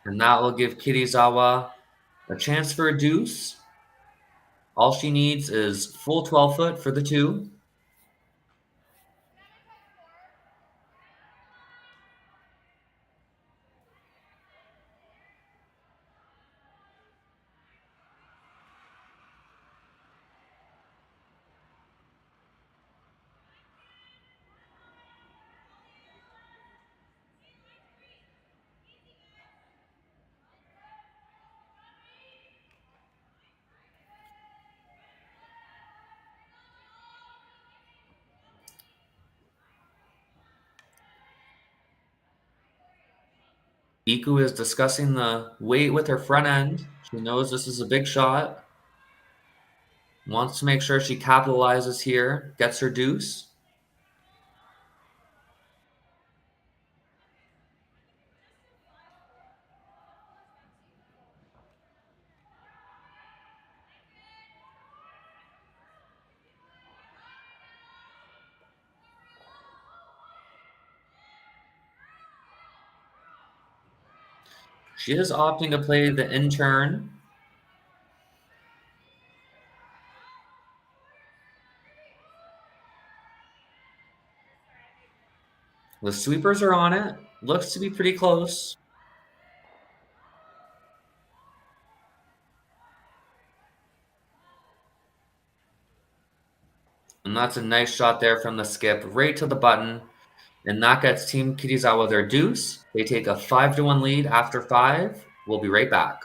A: And that will give Kitazawa a chance for a deuce. All she needs is full 12-foot for the 2. Ikue is discussing the weight with her front end. She knows this is a big shot. Wants to make sure she capitalizes here, gets her deuce. She is opting to play the intern. The sweepers are on it. Looks to be pretty close. And that's a nice shot there from the skip, right to the button. And that gets Team Kitazawa their deuce. They take a 5-1 lead after 5. We'll be right back.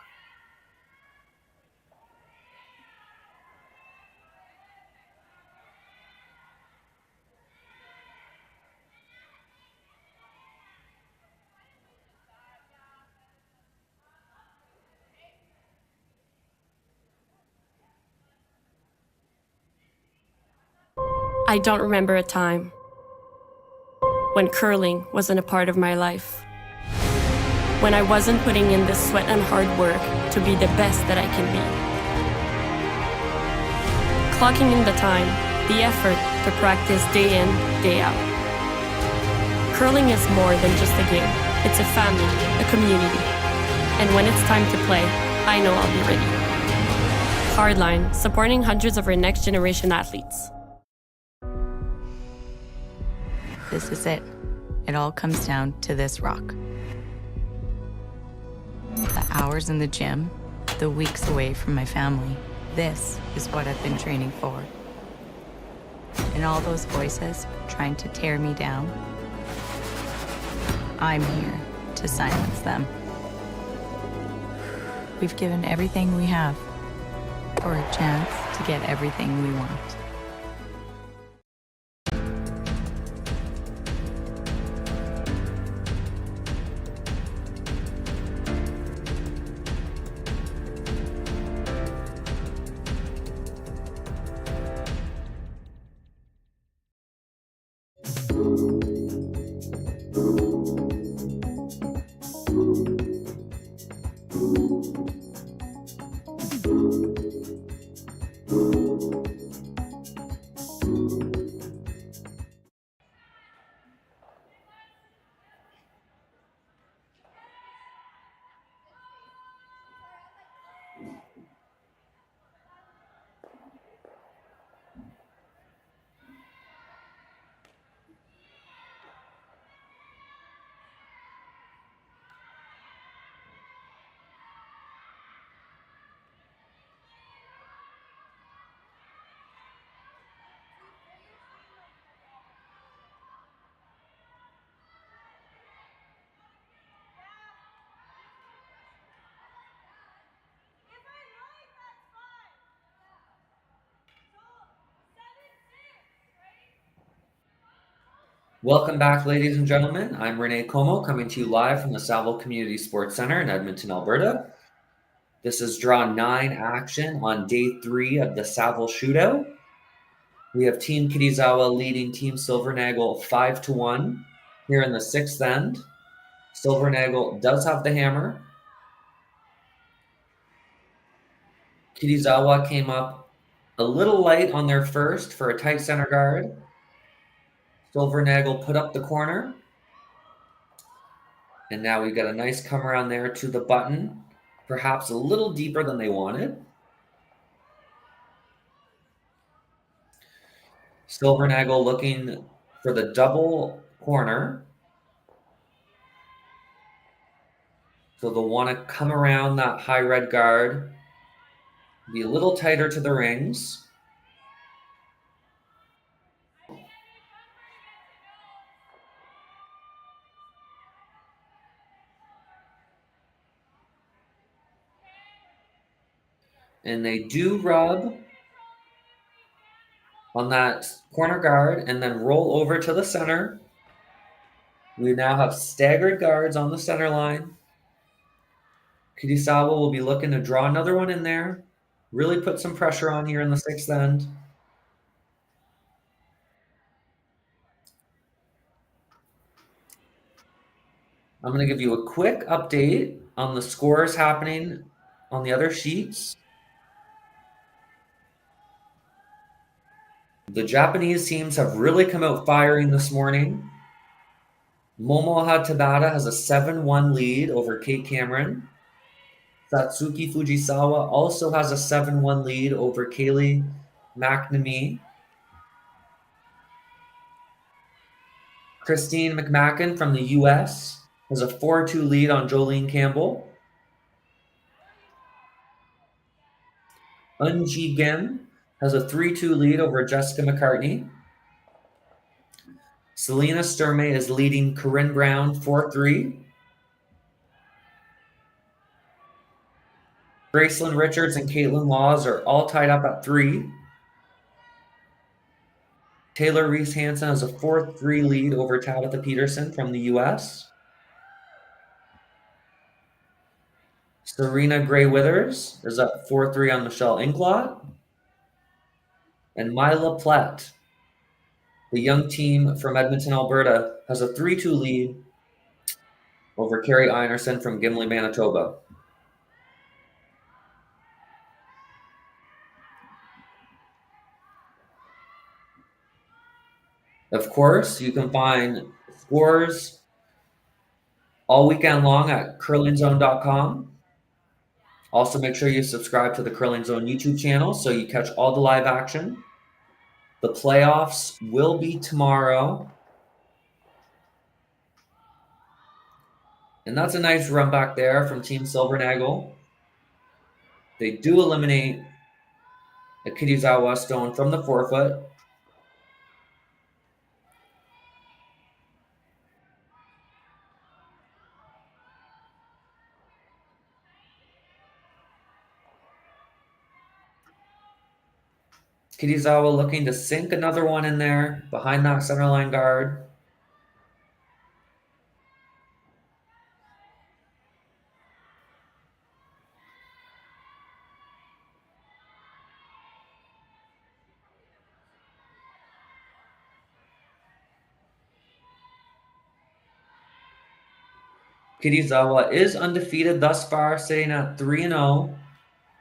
B: I don't remember a time when curling wasn't a part of my life. When I wasn't putting in the sweat and hard work to be the best that I can be. Clocking in the time, the effort to practice day in, day out. Curling is more than just a game. It's a family, a community. And when it's time to play, I know I'll be ready. Hardline, supporting hundreds of our next generation athletes.
J: This is it. It all comes down to this rock. The hours in the gym, the weeks away from my family. This is what I've been training for. And all those voices trying to tear me down, I'm here to silence them. We've given everything we have for a chance to get everything we want.
A: Welcome back, ladies and gentlemen. I'm Rene Como, coming to you live from the Saville Community Sports Center in Edmonton, Alberta. This is draw 9 action on day 3 of the Saville Shootout. We have Team Kitazawa leading Team Silvernagle 5-1 here in the 6th end. Silvernagle does have the hammer. Kitazawa came up a little light on their first for a tight center guard. Silvernagle put up the corner. And now we've got a nice come around there to the button, perhaps a little deeper than they wanted. Silvernagle looking for the double corner. So they'll want to come around that high red guard, be a little tighter to the rings. And they do rub on that corner guard and then roll over to the center. We now have staggered guards on the center line. Kitazawa will be looking to draw another one in there, really put some pressure on here in the 6th end. I'm going to give you a quick update on the scores happening on the other sheets. The Japanese teams have really come out firing this morning. Momoha Tabata has a 7-1 lead over Kate Cameron. Satsuki Fujisawa also has a 7-1 lead over Kaylee McNamee. Christine McMacken from the US has a 4-2 lead on Jolene Campbell. Unji Gem has a 3-2 lead over Jessica McCartney. Selena Sturmey is leading Corinne Brown 4-3. Gracelyn Richards and Caitlin Laws are all tied up at 3. Taylor Reese Hansen has a 4-3 lead over Tabitha Peterson from the US. Serena Gray Withers is up 4-3 on Michelle Inglot. And Mila Platt, the young team from Edmonton, Alberta, has a 3-2 lead over Carrie Einerson from Gimli, Manitoba. Of course, you can find scores all weekend long at curlingzone.com. Also, make sure you subscribe to the Curling Zone YouTube channel so you catch all the live action. The playoffs will be tomorrow. And that's a nice run back there from Team Silvernagle. They do eliminate a Kitazawa stone from the forefoot. Kitazawa looking to sink another one in there behind that centerline guard. Kitazawa is undefeated thus far, sitting at 3-0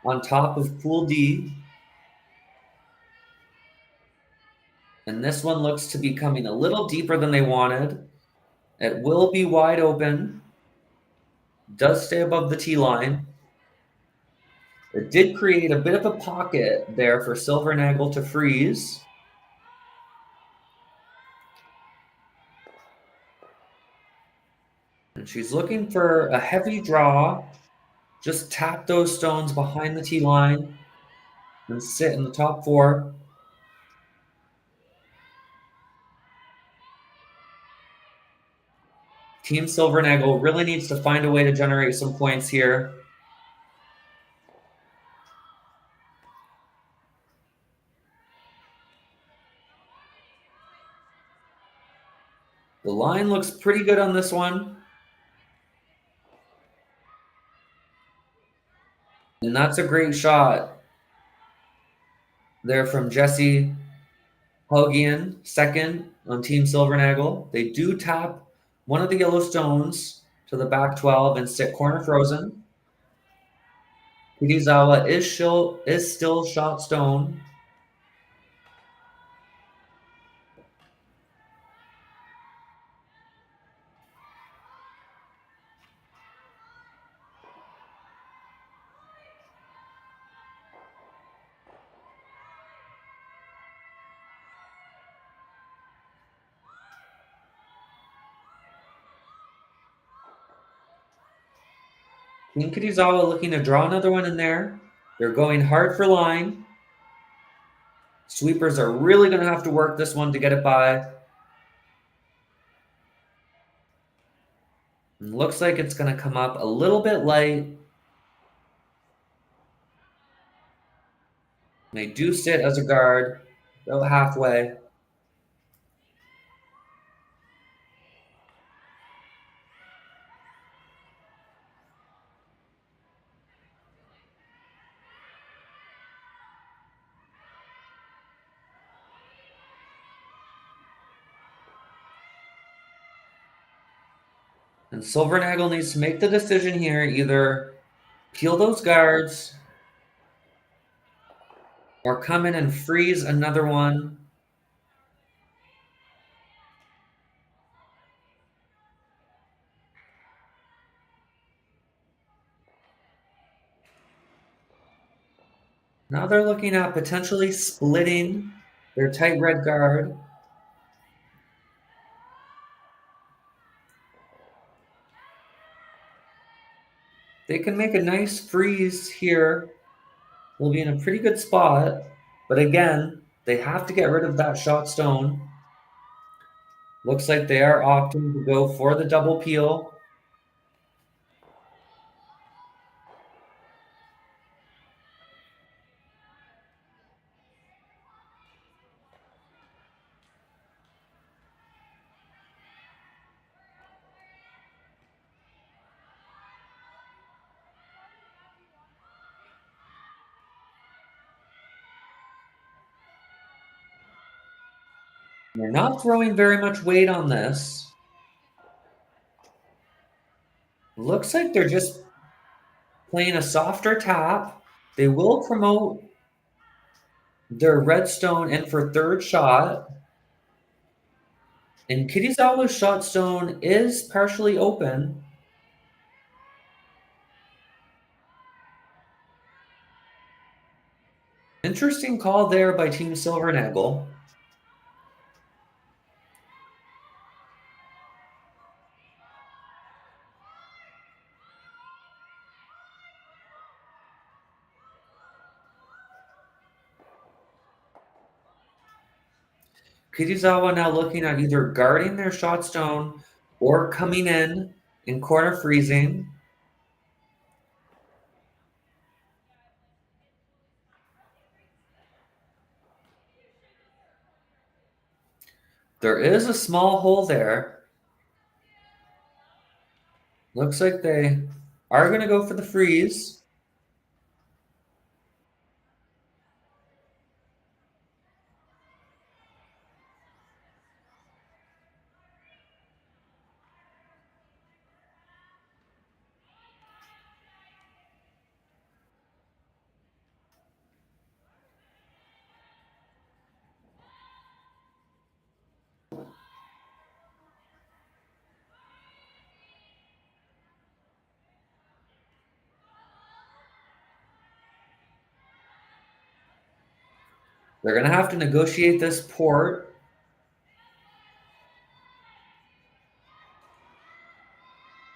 A: on top of Pool D. And this one looks to be coming a little deeper than they wanted. It will be wide open. Does stay above the tee line. It did create a bit of a pocket there for Silvernagle to freeze. And she's looking for a heavy draw. Just tap those stones behind the tee line and sit in the top 4. Team Silvernagle really needs to find a way to generate some points here. The line looks pretty good on this one. And that's a great shot there from Jesse Hogian, second on Team Silvernagle. They do tap one of the yellow stones to the back 12 and sit corner frozen. Kitazawa is still shot stone. Team Kitazawa looking to draw another one in there. They're going hard for line. Sweepers are really going to have to work this one to get it by. And looks like it's going to come up a little bit light. They do sit as a guard, about halfway. And Silvernagle needs to make the decision here, either peel those guards or come in and freeze another one. Now they're looking at potentially splitting their tight red guard. They can make a nice freeze here. They'll be in a pretty good spot. But again, they have to get rid of that shot stone. Looks like they are opting to go for the double peel. They're not throwing very much weight on this. Looks like they're just playing a softer tap. They will promote their redstone in for third shot. And Kitazawa's shot stone is partially open. Interesting call there by Team Silvernagle. Kitazawa now looking at either guarding their shot stone or coming in corner freezing. There is a small hole there. Looks like they are going to go for the freeze. They're going to have to negotiate this port.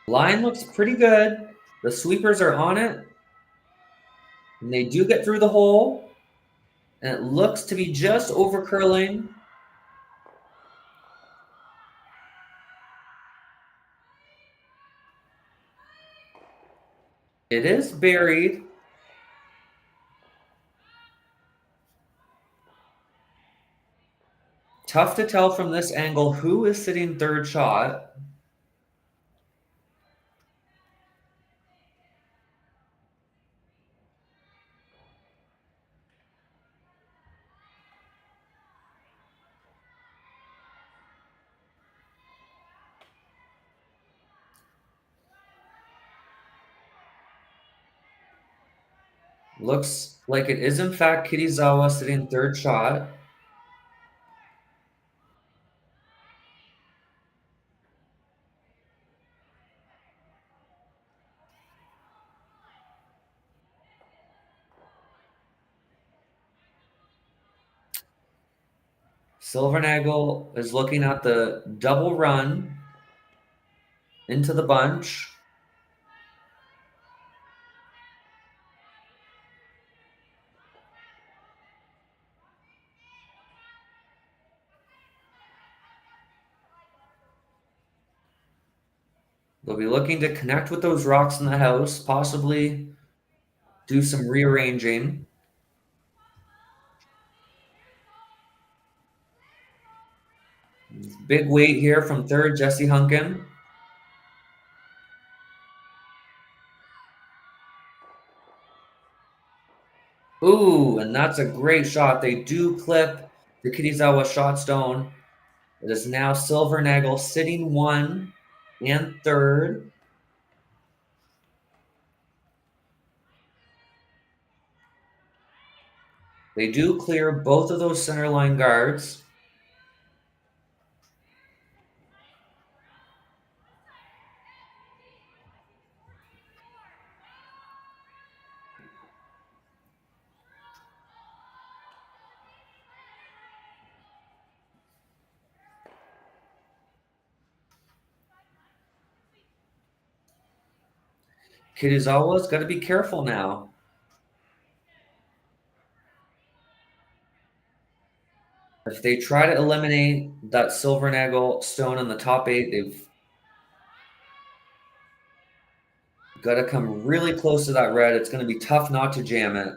A: Line looks pretty good. The sweepers are on it. And they do get through the hole. And it looks to be just over curling. It is buried. Tough to tell from this angle who is sitting third shot. Looks like it is in fact Kitazawa sitting third shot. Silvernagle is looking at the double run into the bunch. They'll be looking to connect with those rocks in the house, possibly do some rearranging. Big weight here from third, Jesse Hunkin. Ooh, and that's a great shot. They do clip the Kitazawa shot stone. It is now Silvernagle sitting one and third. They do clear both of those center line guards. Kitazawa's got to be careful now. If they try to eliminate that Silvernagle stone in the top 8, they've got to come really close to that red. It's going to be tough not to jam it.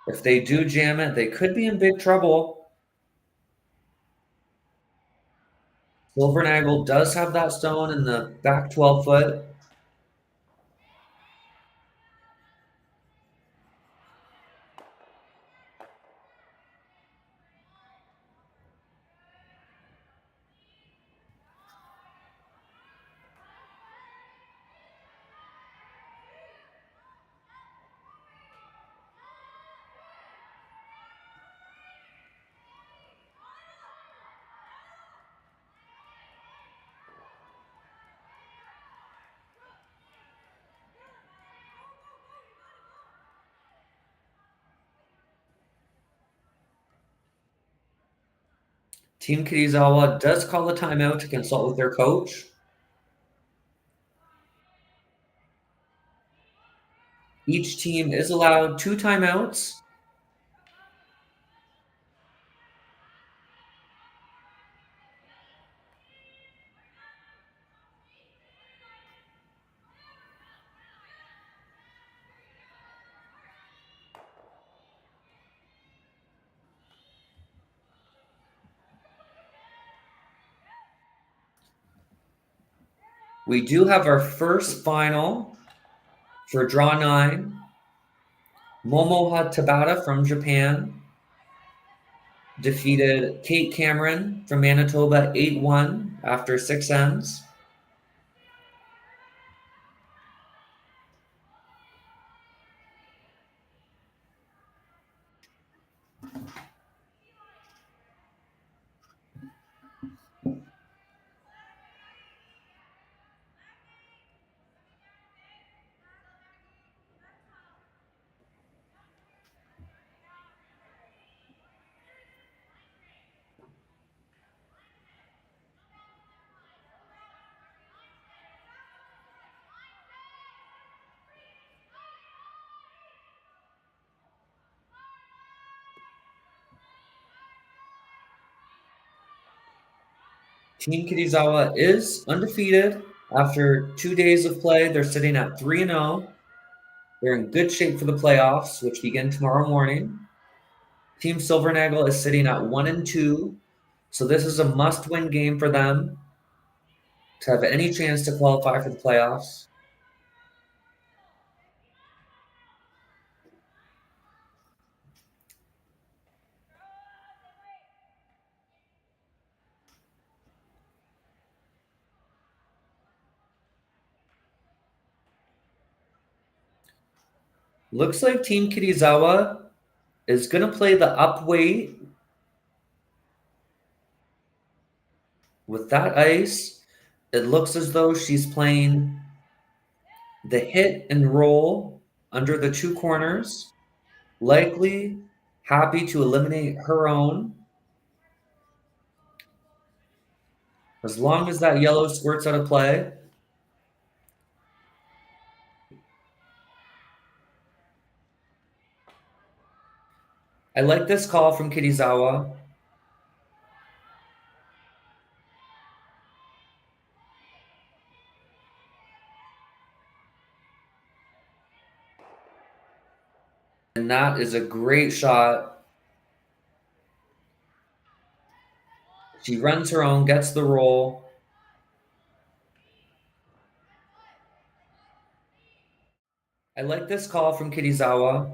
A: If they do jam it, they could be in big trouble. Silvernagle does have that stone in the back 12 foot. Team Kitazawa does call a timeout to consult with their coach. Each team is allowed 2 timeouts. We do have our first final for draw 9. Momoha Tabata from Japan defeated Kate Cameron from Manitoba 8-1 after 6 ends. Team Kitazawa is undefeated after 2 days of play. They're sitting at 3-0. They're in good shape for the playoffs, which begin tomorrow morning. Team Silvernagle is sitting at 1-2, so this is a must-win game for them to have any chance to qualify for the playoffs. Looks like Team Kitazawa is going to play the up weight with that ice. It looks as though she's playing the hit and roll under the 2 corners, likely happy to eliminate her own. As long as that yellow squirts out of play. I like this call from Kitazawa. And that is a great shot. She runs her own, gets the roll. I like this call from Kitazawa.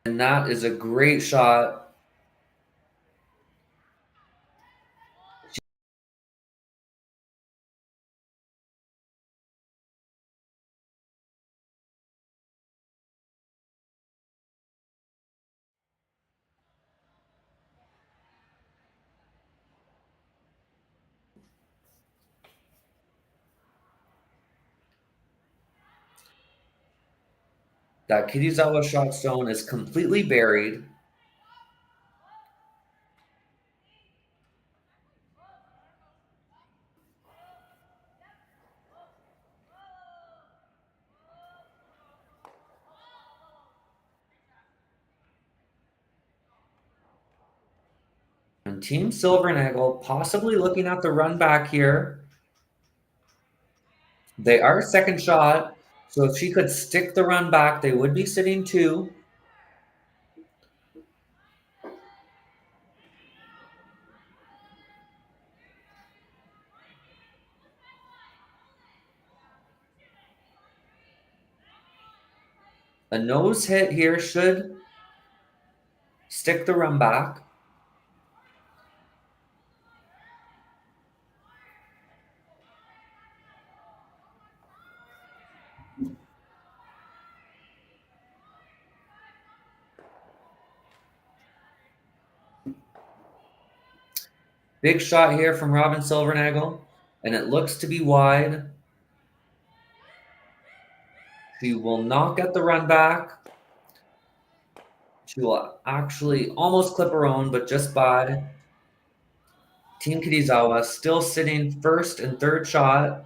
A: And that is a great shot. That Kitazawa shot stone is completely buried. And Team Silvernagle possibly looking at the run back here. They are second shot, so if she could stick the run back, they would be sitting 2. A nose hit here should stick the run back. Big shot here from Robyn Silvernagle, and it looks to be wide. She will not get the run back. She will actually almost clip her own, but just by. Team Kitazawa still sitting first and third shot.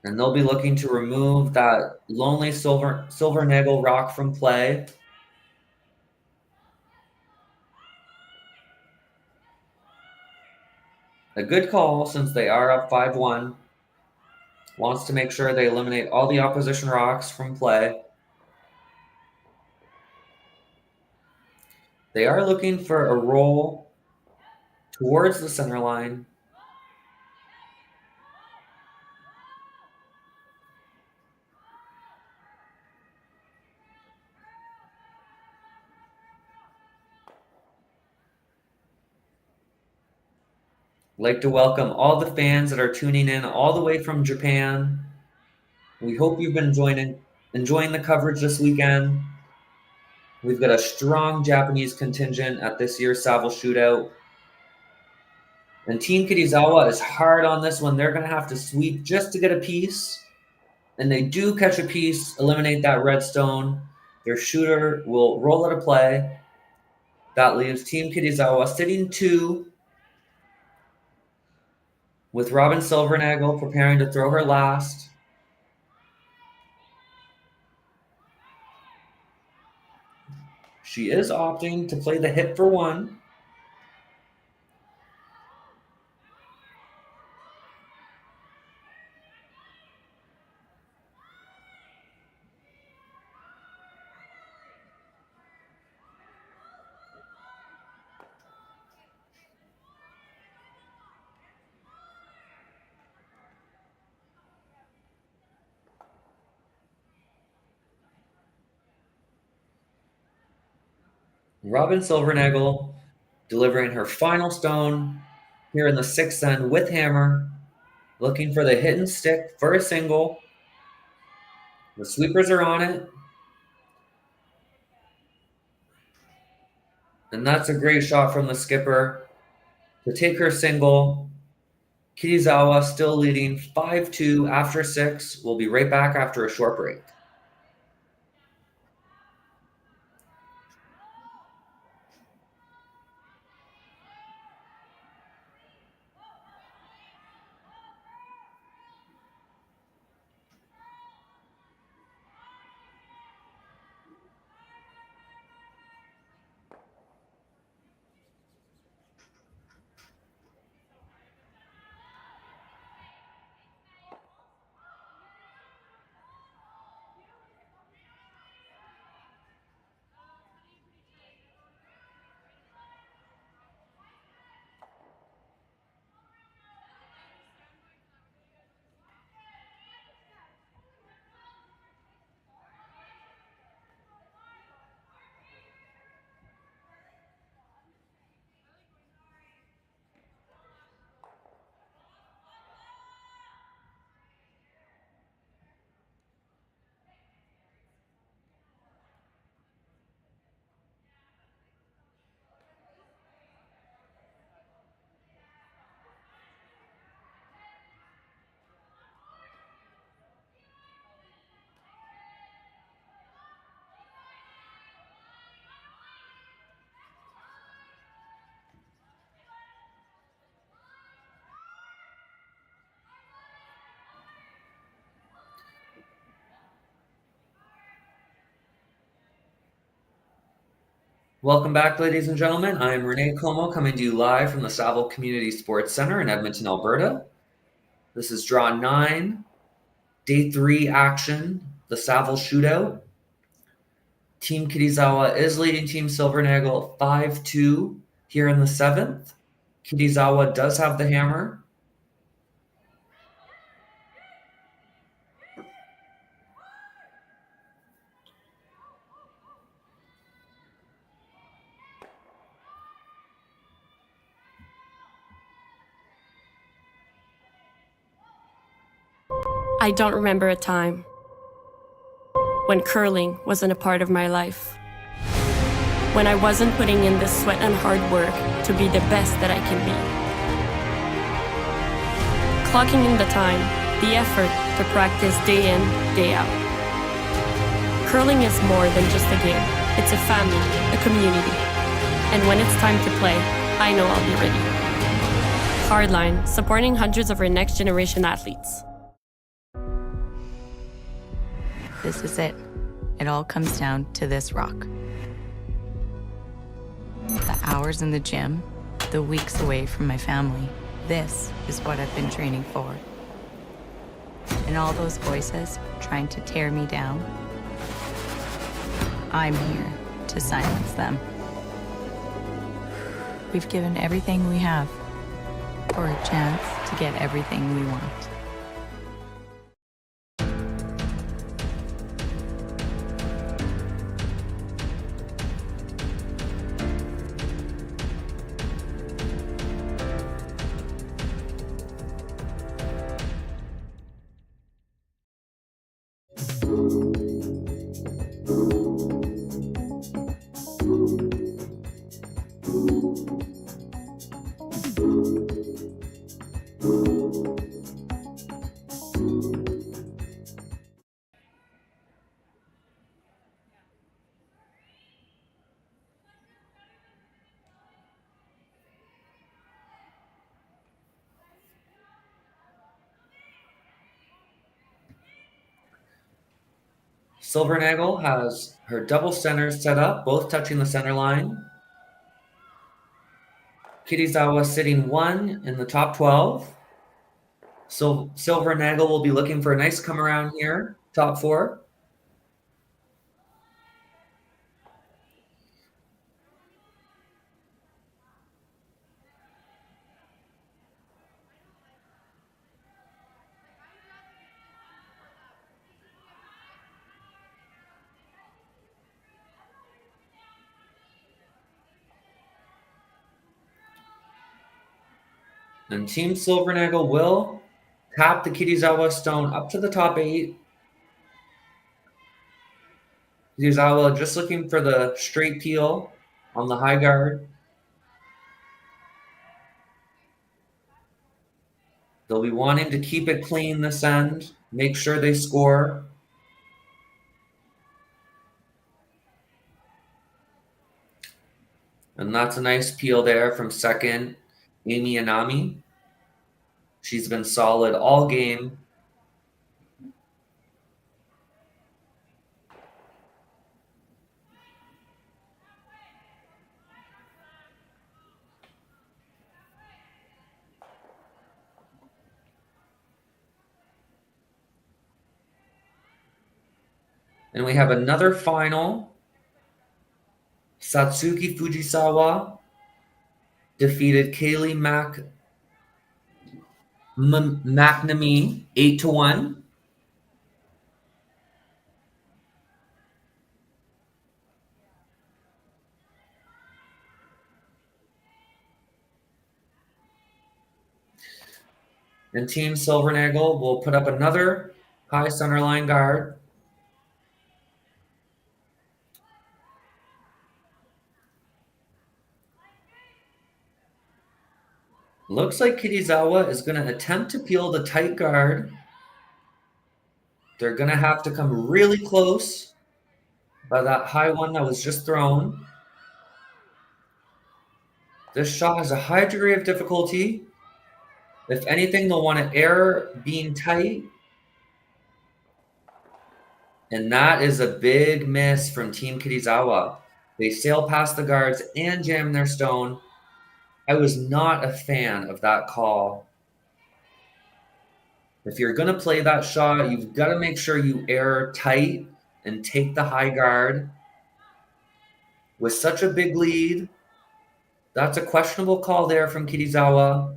A: And they'll be looking to remove that lonely Silvernagle rock from play. A good call since they are up 5-1. Wants to make sure they eliminate all the opposition rocks from play. They are looking for a roll towards the center line. Like to welcome all the fans that are tuning in all the way from Japan. We hope you've been enjoying the coverage this weekend. We've got a strong Japanese contingent at this year's Saville Shootout. And Team Kitazawa is hard on this one. They're going to have to sweep just to get a piece. And they do catch a piece, eliminate that redstone. Their shooter will roll out a play. That leaves Team Kitazawa sitting 2, with Robyn Silvernagle preparing to throw her last. She is opting to play the hit for 1. Robyn Silvernagle delivering her final stone here in the 6th end with hammer, looking for the hit and stick for a single. The sweepers are on it. And that's a great shot from the skipper to take her single. Kitazawa still leading 5-2 after 6. We'll be right back after a short break. Welcome back, ladies and gentlemen. I'm Renee Como coming to you live from the Saville Community Sports Center in Edmonton, Alberta. This is Draw 9, Day 3 action, the Saville Shootout. Team Kitazawa is leading Team Silvernagle 5-2 here in the 7th. Kitazawa does have the hammer.
B: I don't remember a time when curling wasn't a part of my life. When I wasn't putting in the sweat and hard work to be the best that I can be. Clocking in the time, the effort to practice day in, day out. Curling is more than just a game. It's a family, a community. And when it's time to play, I know I'll be ready. Hardline, supporting hundreds of our next generation athletes.
J: This is it. It all comes down to this rock. The hours in the gym, the weeks away from my family. This is what I've been training for. And all those voices trying to tear me down, I'm here to silence them. We've given everything we have for a chance to get everything we want.
A: Silvernagle has her double centers set up, both touching the center line. Kitazawa sitting 1 in the top 12. So Silvernagle will be looking for a nice come around here, top 4. And Team Silvernagle will tap the Kitazawa stone up to the top 8. Kitazawa just looking for the straight peel on the high guard. They'll be wanting to keep it clean this end, make sure they score. And that's a nice peel there from second, Amy Anami. She's been solid all game. And we have another final. Satsuki Fujisawa defeated Kaylee McNamee 8-1. And Team Silvernagle will put up another high center line guard. Looks like Kitazawa is going to attempt to peel the tight guard. They're going to have to come really close by that high one that was just thrown. This shot has a high degree of difficulty. If anything, they'll want to err being tight. And that is a big miss from Team Kitazawa. They sail past the guards and jam their stone. I was not a fan of that call. If you're going to play that shot, you've got to make sure you air tight and take the high guard. With such a big lead, that's a questionable call there from Kitazawa.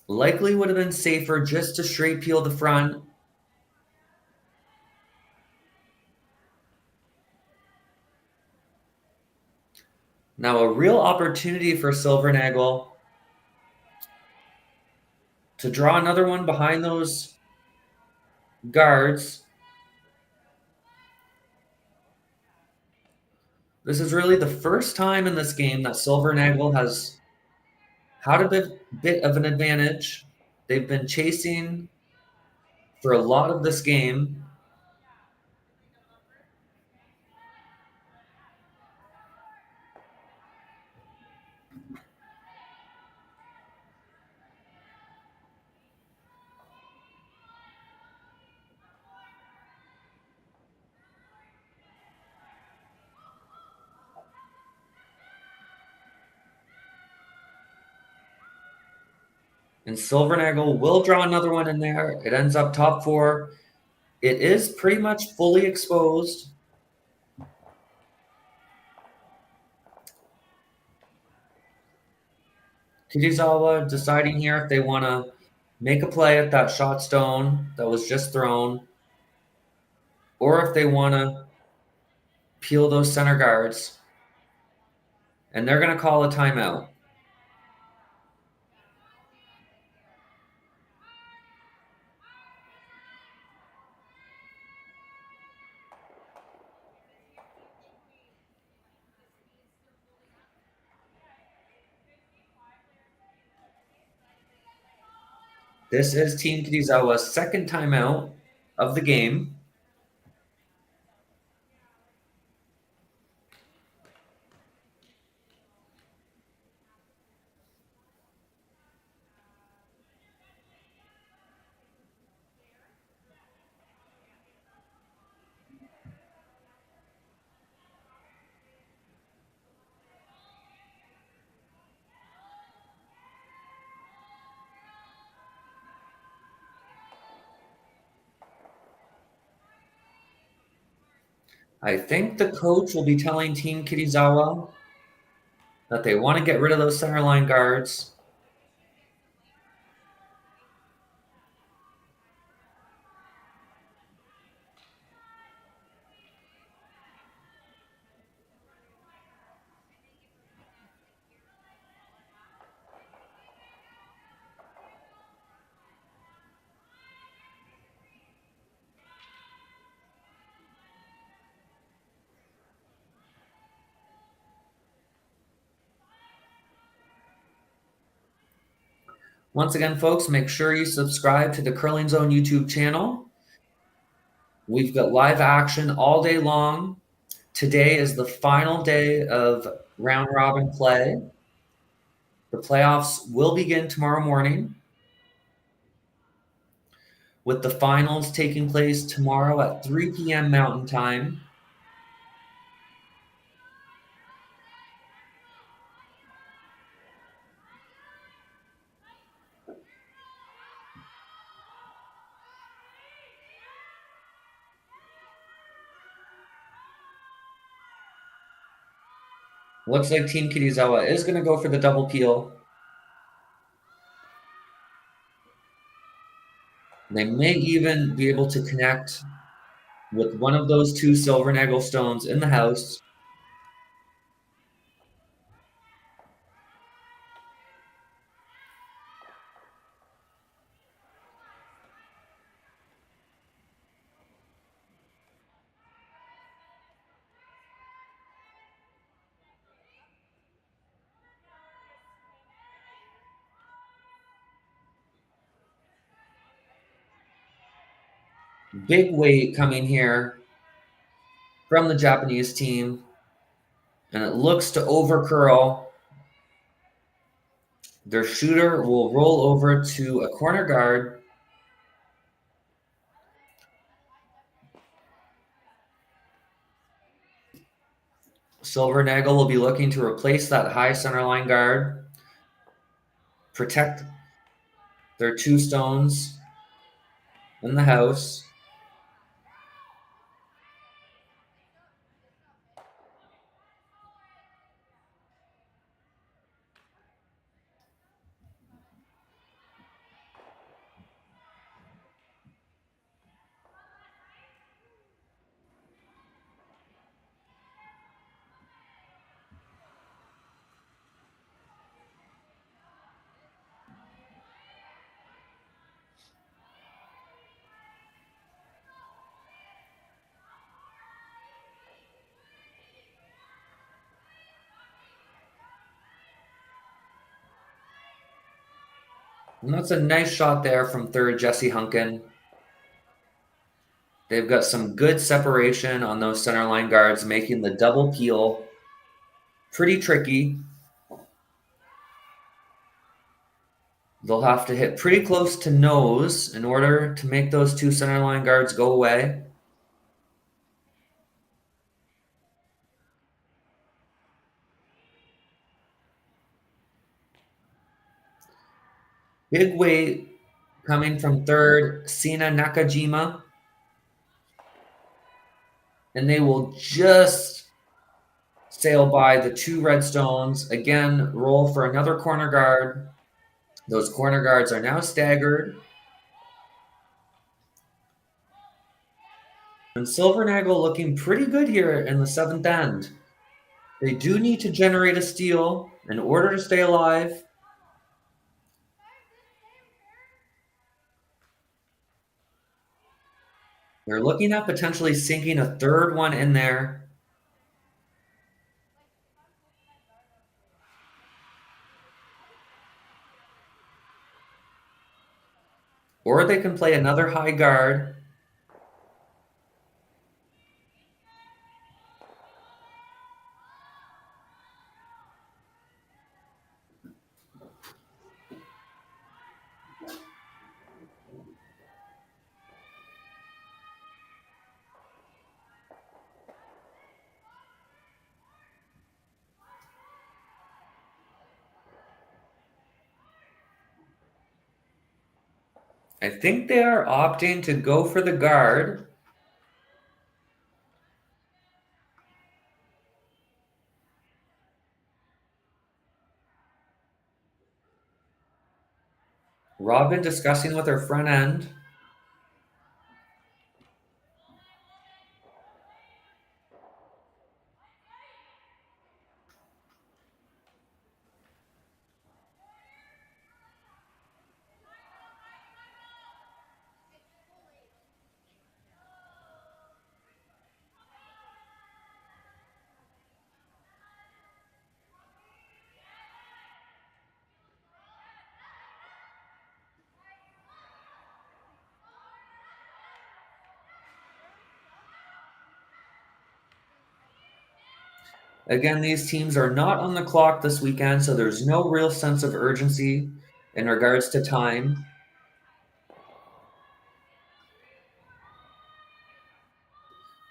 A: Likely would have been safer just to straight peel the front. Now a real opportunity for Silvernagle to draw another one behind those guards. This is really the first time in this game that Silvernagle has had a bit of an advantage. They've been chasing for a lot of this game. And Silvernagle will draw another one in there. It ends up top 4. It is pretty much fully exposed. Kitazawa deciding here if they want to make a play at that shot stone that was just thrown, or if they want to peel those center guards. And they're going to call a timeout. This is Team Kitazawa's second timeout of the game. I think the coach will be telling Team Kitazawa that they want to get rid of those center line guards. Once again, folks, make sure you subscribe to the Curling Zone YouTube channel. We've got live action all day long. Today is the final day of round robin play. The playoffs will begin tomorrow morning, with the finals taking place tomorrow at 3 p.m. Mountain Time. Looks like Team Kitazawa is going to go for the double peel. They may even be able to connect with one of those two Silvernagle stones in the house. Big weight coming here from the Japanese team, and it looks to overcurl. Their shooter will roll over to a corner guard. Silvernagle will be looking to replace that high centerline guard, protect their 2 stones in the house. And that's a nice shot there from third Jesse Hunkin. They've got some good separation on those centerline guards, making the double peel pretty tricky. They'll have to hit pretty close to nose in order to make those 2 centerline guards go away. Big weight coming from third, Sina Nakajima. And they will just sail by the 2 red stones. Again, roll for another corner guard. Those corner guards are now staggered. And Silvernagle looking pretty good here in the 7th end. They do need to generate a steal in order to stay alive. They're looking at potentially sinking a 3rd one in there. Or they can play another high guard. I think they are opting to go for the guard. Robyn discussing with her front end. Again, these teams are not on the clock this weekend, so there's no real sense of urgency in regards to time.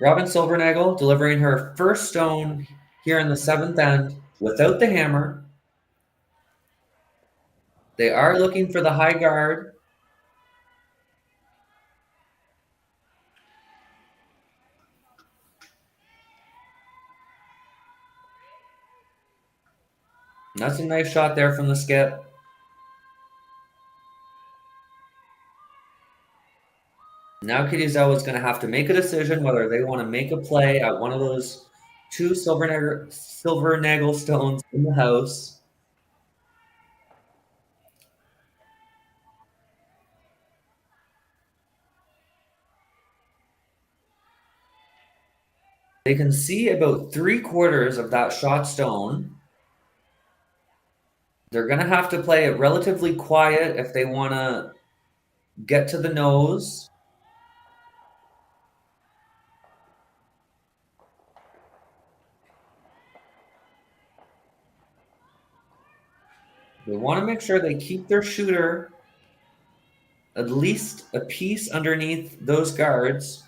A: Robyn Silvernagle delivering her first stone here in the 7th end without the hammer. They are looking for the high guard. And that's a nice shot there from the skip. Now Kitazawa is going to have to make a decision whether they want to make a play at one of those 2 Silvernagle stones in the house. They can see about 3/4 of that shot stone. They're going to have to play it relatively quiet if they want to get to the nose. They want to make sure they keep their shooter at least a piece underneath those guards.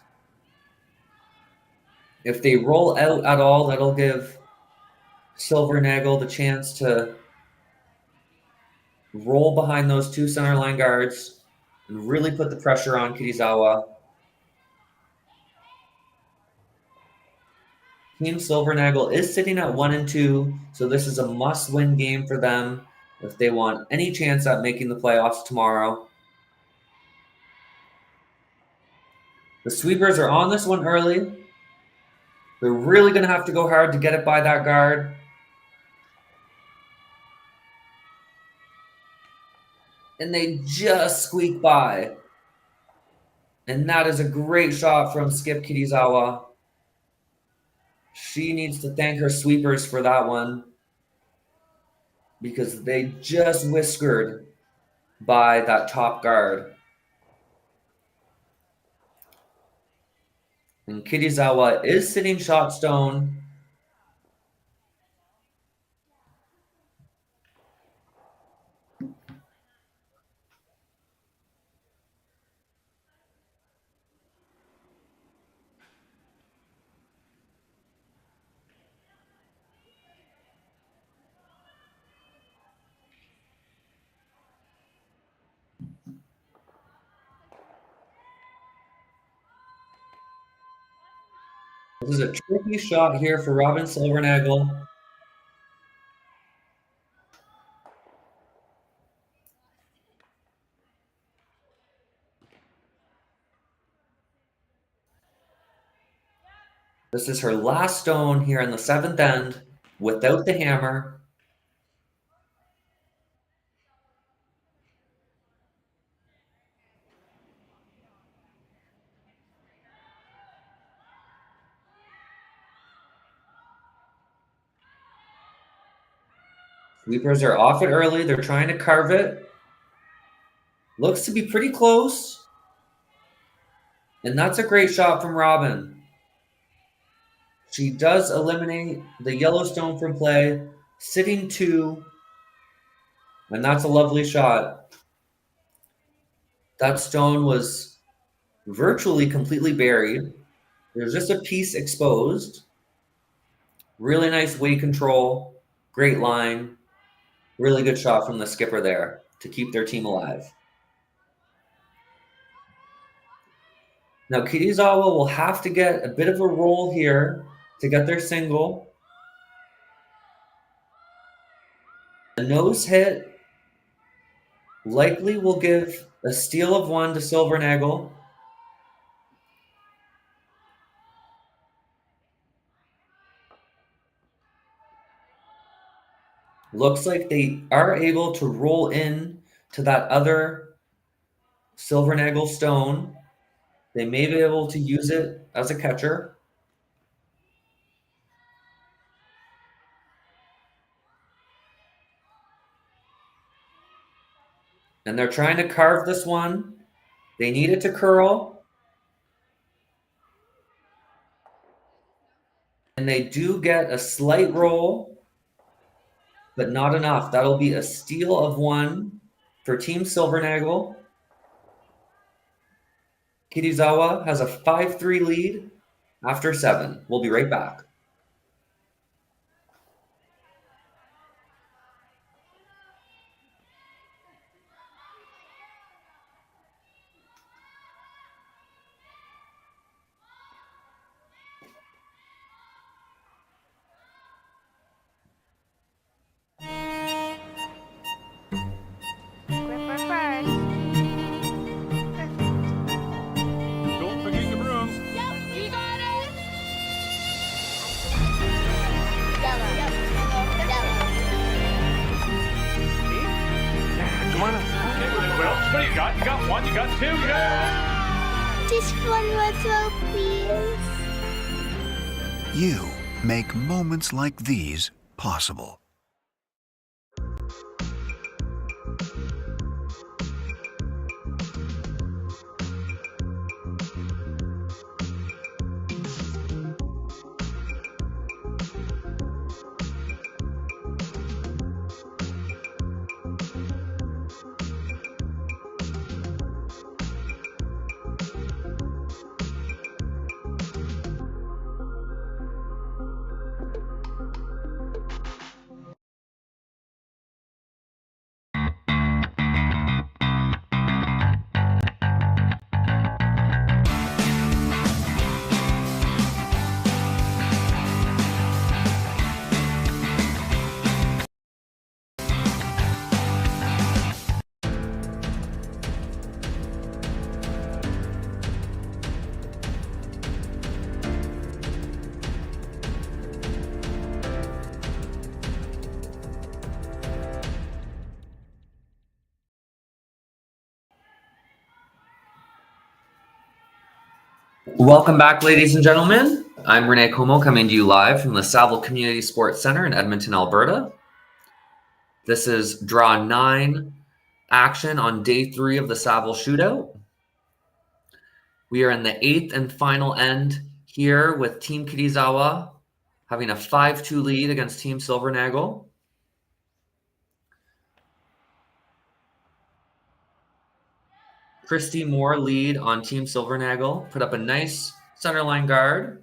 A: If they roll out at all, that'll give Silvernagle the chance to roll behind those two center line guards and really put the pressure on Kitazawa. Team Silvernagle is sitting at 1-2, so this is a must-win game for them if they want any chance at making the playoffs tomorrow. The sweepers are on this one early. They're really going to have to go hard to get it by that guard. And they just squeak by. And that is a great shot from Skip Kitazawa. She needs to thank her sweepers for that one because they just whiskered by that top guard. And Kitazawa is sitting shot stone. This is a tricky shot here for Robyn Silvernagle. This is her last stone here in the 7th end without the hammer. Sweepers are off it early. They're trying to carve it. Looks to be pretty close. And that's a great shot from Robyn. She does eliminate the Yellowstone from play, sitting 2. And that's a lovely shot. That stone was virtually completely buried. There's just a piece exposed. Really nice weight control. Great line. Really good shot from the skipper there to keep their team alive. Now, Kitazawa will have to get a bit of a roll here to get their single. A nose hit likely will give a steal of 1 to Silvernagle. Looks like they are able to roll in to that other Silvernagle stone. They may be able to use it as a catcher. And they're trying to carve this one. They need it to curl. And they do get a slight roll, but not enough. That'll be a steal of 1 for Team Silvernagle. Kitazawa has a 5-3 lead after 7. We'll be right back.
C: Gripper first.
D: Don't forget your brooms.
C: Yep, you got it. Yellow.
D: Come on. Okay, well, what do you got? You got 1, you got 2, yeah!
C: Just one more throw, please.
E: You make moments like these possible.
A: Welcome back, ladies and gentlemen. I'm Rene Como coming to you live from the Saville Community Sports Center in Edmonton, Alberta. This is draw 9 action on day 3 of the Saville Shootout. We are in the 8th and final end here with Team Kitazawa having a 5-2 lead against Team Silvernagle. Christy Moore lead on Team Silvernagle, put up a nice centerline guard,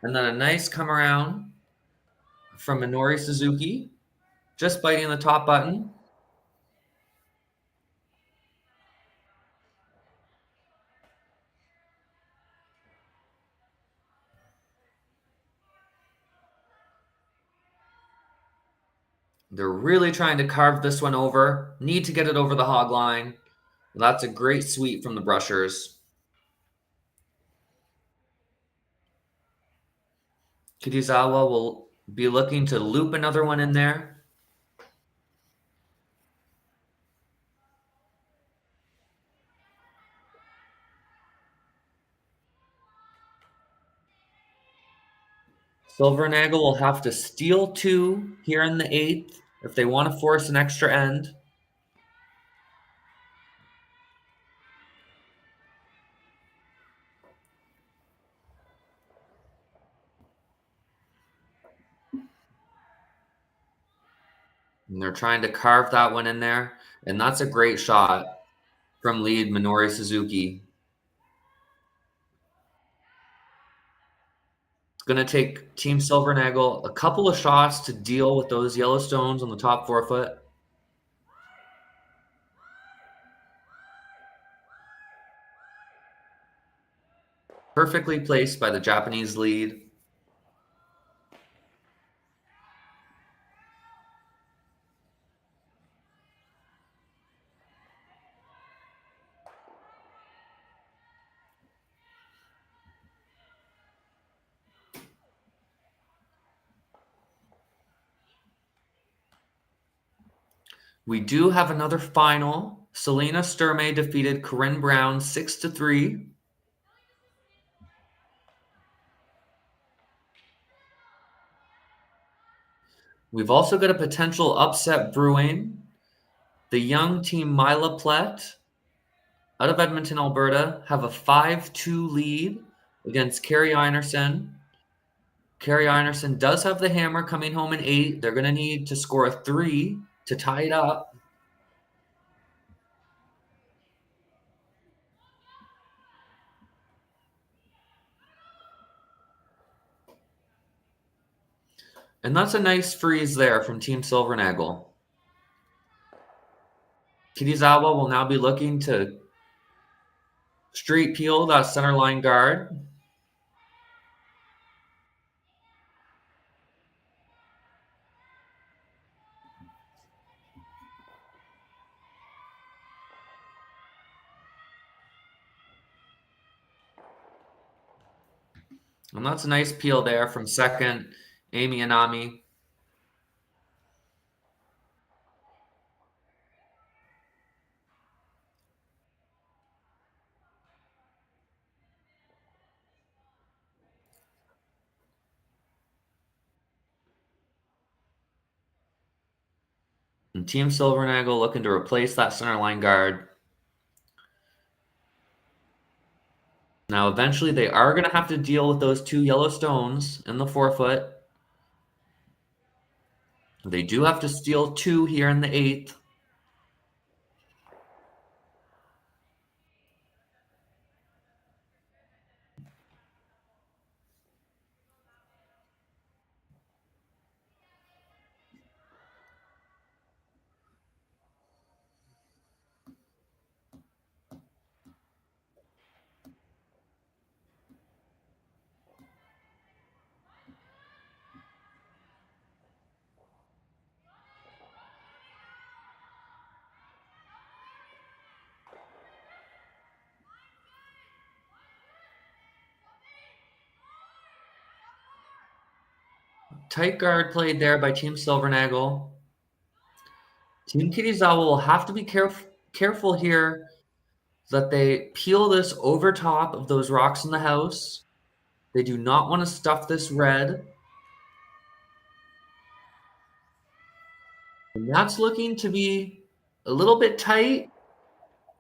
A: and then a nice come around from Minori Suzuki, just biting the top button. They're really trying to carve this one over. Need to get it over the hog line. That's a great sweep from the brushers. Kitazawa will be looking to loop another one in there. Silvernagle will have to steal 2 here in the 8th if they want to force an extra end. And they're trying to carve that one in there. And that's a great shot from lead Minori Suzuki. It's going to take Team Silvernagle a couple of shots to deal with those yellow stones on the top forefoot. Perfectly placed by the Japanese lead. We do have another final. Selena Sturmey defeated Corinne Brown 6-3. We've also got a potential upset brewing. The young team Mila Plett out of Edmonton, Alberta, have a 5-2 lead against Carrie Einerson. Carrie Einerson does have the hammer coming home in 8. They're going to need to score a 3 to tie it up. And that's a nice freeze there from Team Silvernagle. Kitazawa will now be looking to straight peel that center line guard. And that's a nice peel there from second, Amy Anami. And Team Silvernagle looking to replace that center line guard. Now, eventually, they are going to have to deal with those 2 yellow stones in the forefoot. They do have to steal 2 here in the 8th. Tight guard played there by Team Silvernagle. Team Kitazawa will have to be careful here so that they peel this over top of those rocks in the house. They do not want to stuff this red. And that's looking to be a little bit tight.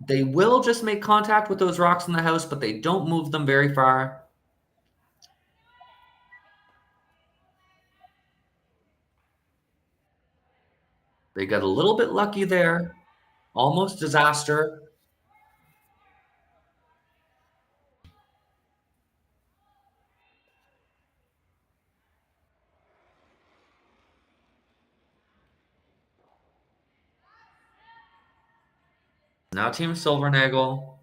A: They will just make contact with those rocks in the house, but they don't move them very far. They got a little bit lucky there. Almost disaster. Now Team Silvernagle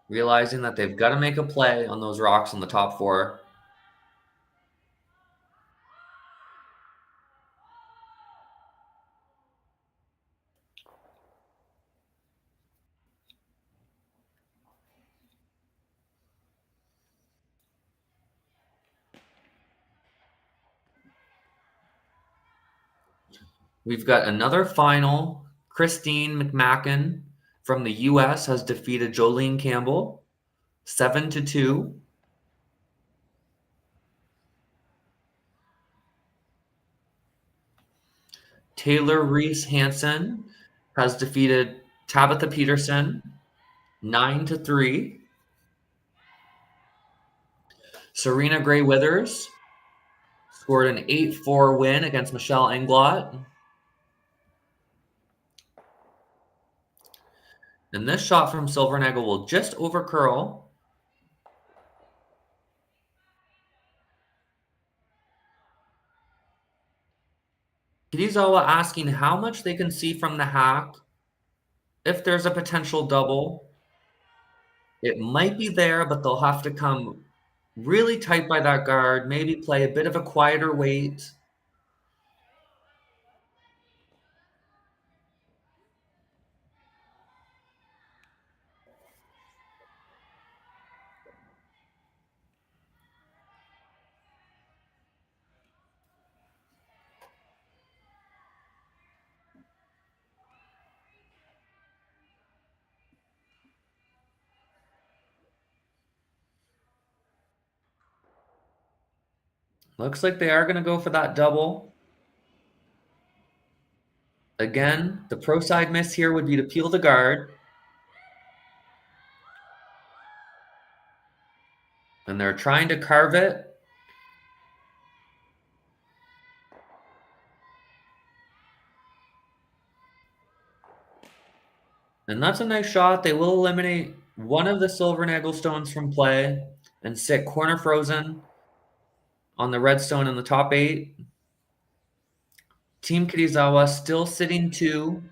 A: realizing that they've got to make a play on those rocks on the top 4. We've got another final. Christine McMacken from the U.S. has defeated Jolene Campbell 7-2. Taylor Reese Hansen has defeated Tabitha Peterson 9-3. Serena Gray Withers scored an 8-4 win against Michelle Englot. And this shot from Silvernagle will just over curl. Kitazawa asking how much they can see from the hack. If there's a potential double, it might be there, but they'll have to come really tight by that guard, maybe play a bit of a quieter weight. Looks like they are going to go for that double. Again, the pro side miss here would be to peel the guard. And they're trying to carve it. And that's a nice shot. They will eliminate one of the Silvernagle stones from play and sit corner frozen on the red stone in the top 8. Team Kitazawa still sitting 2.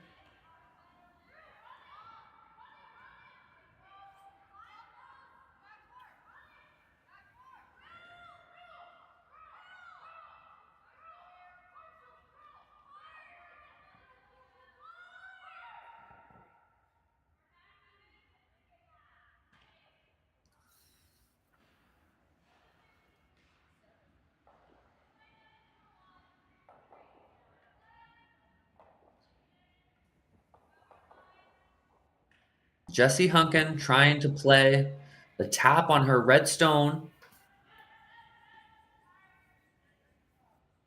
A: Jessie Hunkin trying to play the tap on her red stone.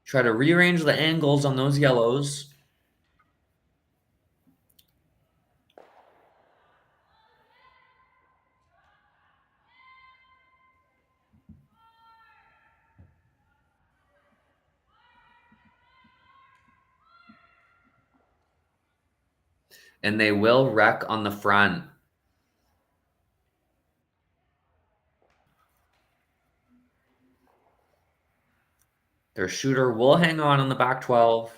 A: Try to rearrange the angles on those yellows. And they will wreck on the front. Their shooter will hang on the back 12.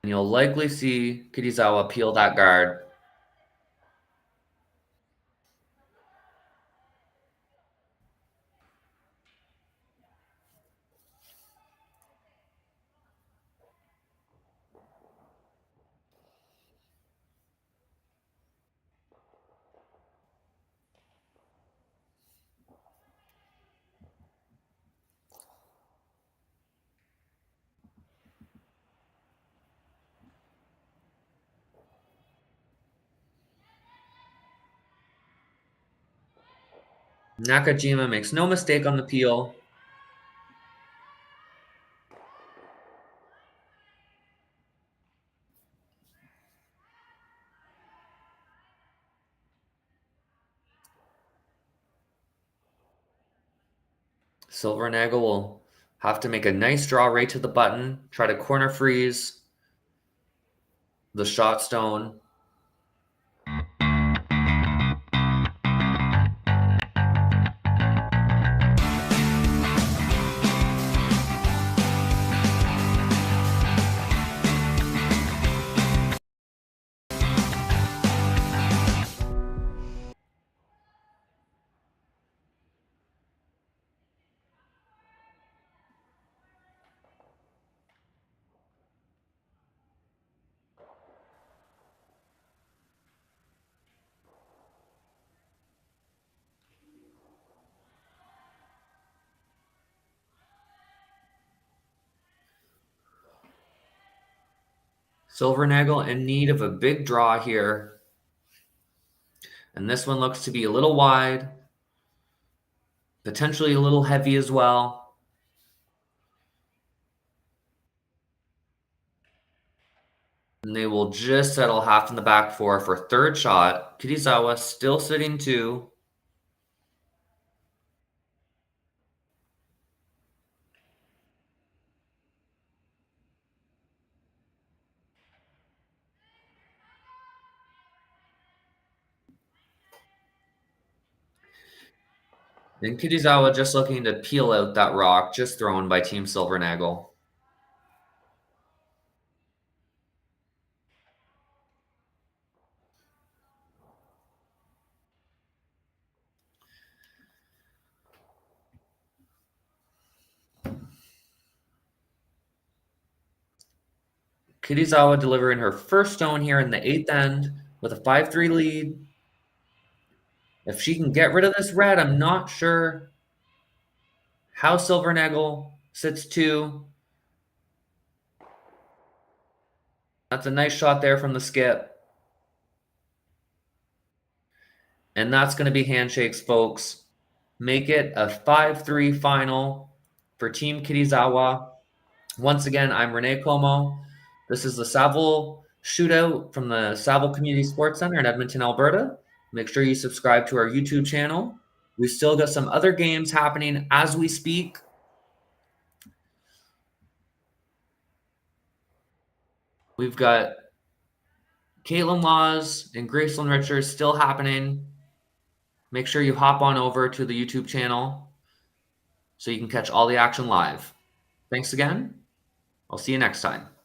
A: And you'll likely see Kitazawa peel that guard. Nakajima makes no mistake on the peel. Silvernagle will have to make a nice draw right to the button, try to corner freeze the shot stone. Silvernagle in need of a big draw here. And this one looks to be a little wide, potentially a little heavy as well. And they will just settle half in the back four for third shot. Kitazawa still sitting 2. And Kitazawa just looking to peel out that rock just thrown by Team Silvernagle. Kitazawa delivering her first stone here in the 8th end with a 5-3 lead. If she can get rid of this red, I'm not sure how Silvernagle sits 2. That's a nice shot there from the skip. And that's going to be handshakes, folks. Make it a 5-3 final for Team Kitazawa. Once again, I'm Rene Como. This is the Saville Shootout from the Saville Community Sports Center in Edmonton, Alberta. Make sure you subscribe to our YouTube channel. We've still got some other games happening as we speak. We've got Caitlin Laws and Gracelyn Richards still happening. Make sure you hop on over to the YouTube channel so you can catch all the action live. Thanks again. I'll see you next time.